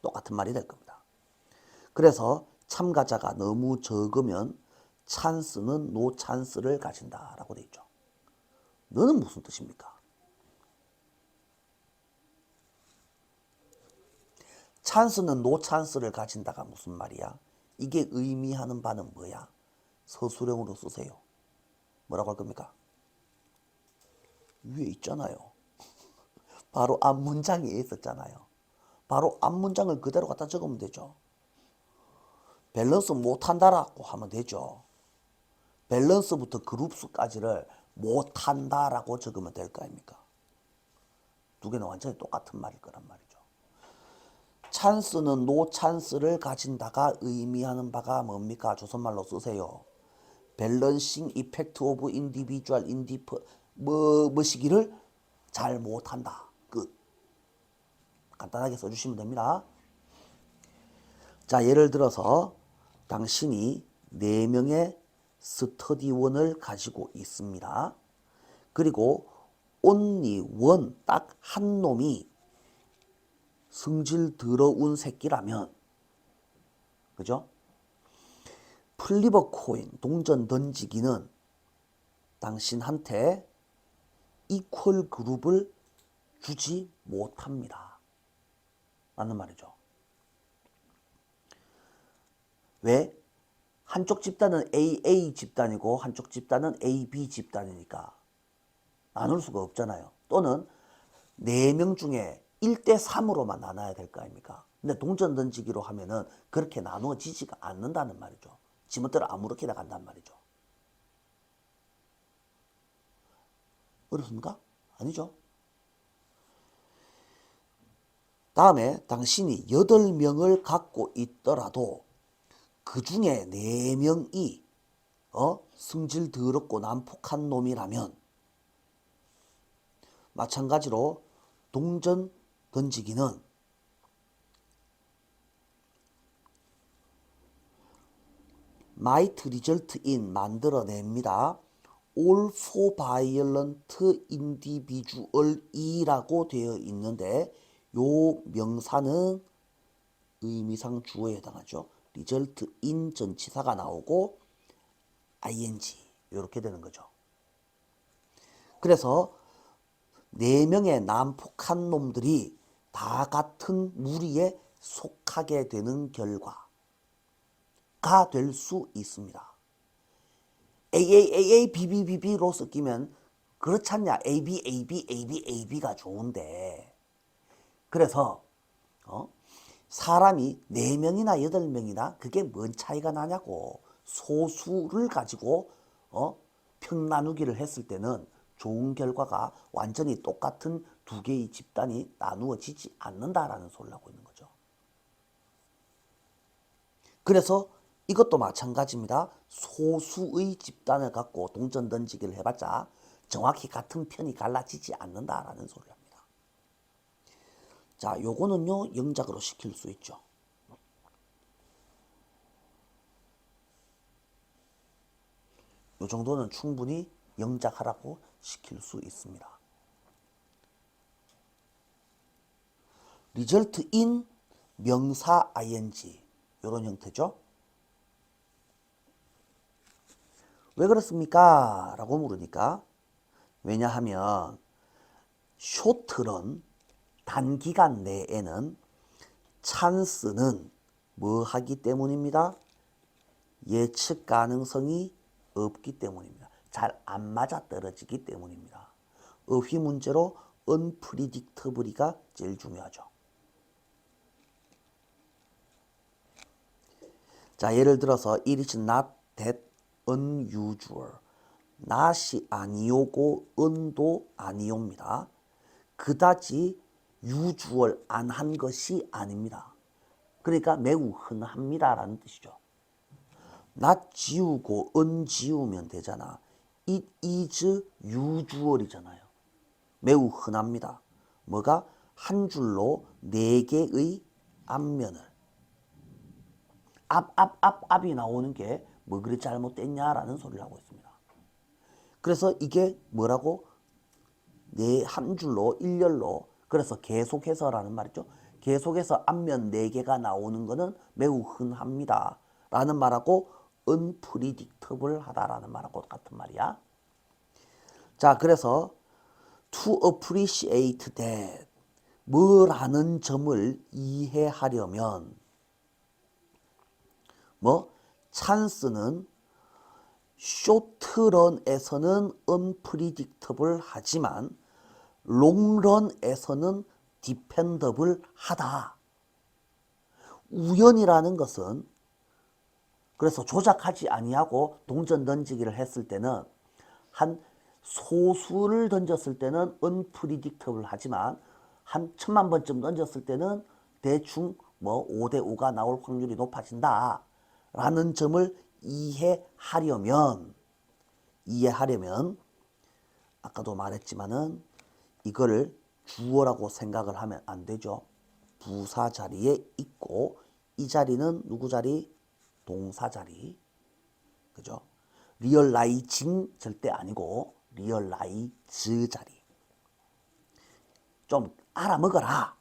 똑같은 말이 될 겁니다. 그래서 참가자가 너무 적으면 찬스는 노 찬스를 가진다라고 돼 있죠. 너는 무슨 뜻입니까? 찬스는 노 찬스를 가진다가 무슨 말이야? 이게 의미하는 바는 뭐야? 서술형으로 쓰세요. 뭐라고 할 겁니까? 위에 있잖아요. 바로 앞 문장에 있었잖아요. 바로 앞 문장을 그대로 갖다 적으면 되죠. 밸런스 못한다라고 하면 되죠. 밸런스부터 그룹수까지를 못한다라고 적으면 될 거 아닙니까? 두 개는 완전히 똑같은 말일 거란 말이죠. 찬스는 노 찬스를 가진다가 의미하는 바가 뭡니까? 조선말로 쓰세요. 밸런싱 이펙트 오브 인디비주얼 뭐시기를 잘 못한다. 끝. 간단하게 써주시면 됩니다. 자, 예를 들어서 당신이 4명의 스터디원을 가지고 있습니다. 그리고 only one, 딱 한 놈이 성질 더러운 새끼라면, 그죠? 플리버 코인, 동전 던지기는 당신한테 이퀄 그룹을 주지 못합니다. 라는 말이죠. 왜? 한쪽 집단은 AA 집단이고 한쪽 집단은 AB 집단이니까 나눌 수가 없잖아요. 또는 4명 중에 1대3으로만 나눠야 될 거 아닙니까? 근데 동전 던지기로 하면은 그렇게 나누어지지가 않는다는 말이죠. 지멋대로 아무렇게나 간단 말이죠. 어렵습니까? 아니죠. 다음에 당신이 8명을 갖고 있더라도 그 중에 4명이 성질 더럽고 난폭한 놈이라면 마찬가지로 동전 던지기는 might result in 만들어냅니다. all for violent individual이라고 되어 있는데 요 명사는 의미상 주어에 해당하죠. result in 전치사가 나오고 ing 이렇게 되는 거죠. 그래서 4명의 난폭한 놈들이 다 같은 무리에 속하게 되는 결과가 될 수 있습니다. AA, BB, BB로 섞이면 그렇지 않냐? AB, AB, AB, AB가 좋은데. 그래서 사람이 4명이나 8명이나 그게 뭔 차이가 나냐고. 소수를 가지고 평나누기를 했을 때는 좋은 결과가 완전히 똑같은 두 개의 집단이 나누어지지 않는다라는 소리를 하고 있는 거죠. 그래서 이것도 마찬가지입니다. 소수의 집단을 갖고 동전 던지기를 해봤자 정확히 같은 편이 갈라지지 않는다라는 소리를 합니다. 자, 요거는요 영작으로 시킬 수 있죠. 요 정도는 충분히 영작하라고 시킬 수 있습니다. result in 명사 ing 이런 형태죠. 왜 그렇습니까? 라고 물으니까 왜냐하면 short런 단기간 내에는 찬스는 뭐 하기 때문입니다. 예측 가능성이 없기 때문입니다. 잘 안 맞아 떨어지기 때문입니다. 어휘 문제로 unpredictably가 제일 중요하죠. 자, 예를 들어서 it is not that unusual. not이 아니오고 un도 아니옵니다. 그다지 usual 안 한 것이 아닙니다. 그러니까 매우 흔합니다라는 뜻이죠. not 지우고 un 지우면 되잖아. it is usual이잖아요. 매우 흔합니다. 뭐가? 한 줄로 4개의 앞면을 앞이 나오는 게 뭐 그리 잘못됐냐라는 소리를 하고 있습니다. 그래서 이게 뭐라고? 한 줄로 일렬로 그래서 계속해서라는 말이죠. 계속해서 앞면 4개가 나오는 것은 매우 흔합니다. 라는 말하고 unpredictable 하다라는 말하고 같은 말이야. 자, 그래서 to appreciate that 뭐라는 점을 이해하려면 찬스는 쇼트런에서는 unpredictable 하지만 롱런에서는 dependable 하다. 우연이라는 것은 그래서 조작하지 아니하고 동전 던지기를 했을 때는 한 소수를 던졌을 때는 unpredictable 하지만 한 1000만 번쯤 던졌을 때는 대충 5대 5가 나올 확률이 높아진다 라는 점을 이해하려면 아까도 말했지만은 이거를 주어라고 생각을 하면 안 되죠. 부사 자리에 있고 이 자리는 누구 자리? 동사 자리. 그죠? 리얼라이징 절대 아니고 리얼라이즈 자리. 좀 알아먹어라.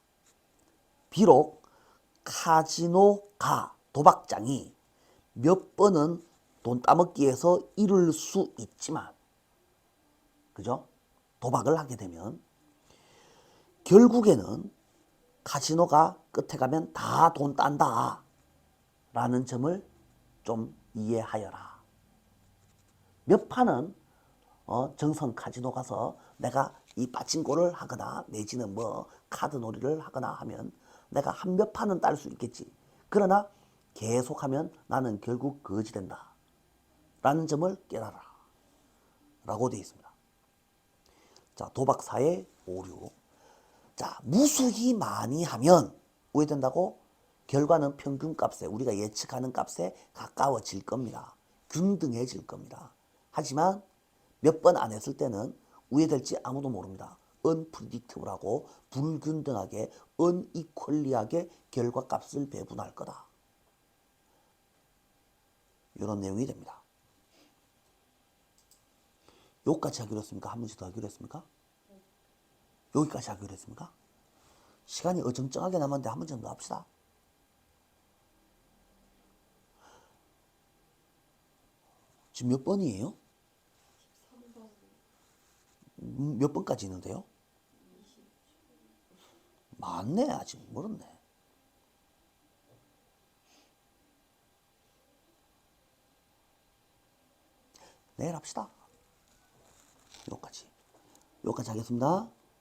비록 카지노가 도박장이 몇 번은 돈 따먹기에서 이룰 수 있지만 그죠? 도박을 하게 되면 결국에는 카지노가 끝에 가면 다 돈 딴다 라는 점을 좀 이해하여라. 몇 판은 정성 카지노 가서 내가 이 빠친코를 하거나 내지는 카드 놀이를 하거나 하면 내가 한 몇 판은 딸 수 있겠지. 그러나 계속하면 나는 결국 거지 된다 라는 점을 깨달아라 라고 되어 있습니다. 자, 도박사의 오류. 자, 무수히 많이 하면 오해된다고? 결과는 평균값에 우리가 예측하는 값에 가까워질 겁니다. 균등해질 겁니다. 하지만 몇 번 안 했을 때는 우회될지 아무도 모릅니다. unpredictable하고 불균등하게 unequally하게 결과값을 배분할 거다. 이런 내용이 됩니다. 여기까지 하기로 했습니까? 한 문제 더 하기로 했습니까? 여기까지 하기로 했습니까? 시간이 어정쩡하게 남았는데 한 문제 더 합시다. 지금 몇 번이에요? 몇 번까지 있는데요? 많네. 아직 멀었네. 내일 합시다. 여기까지 하겠습니다.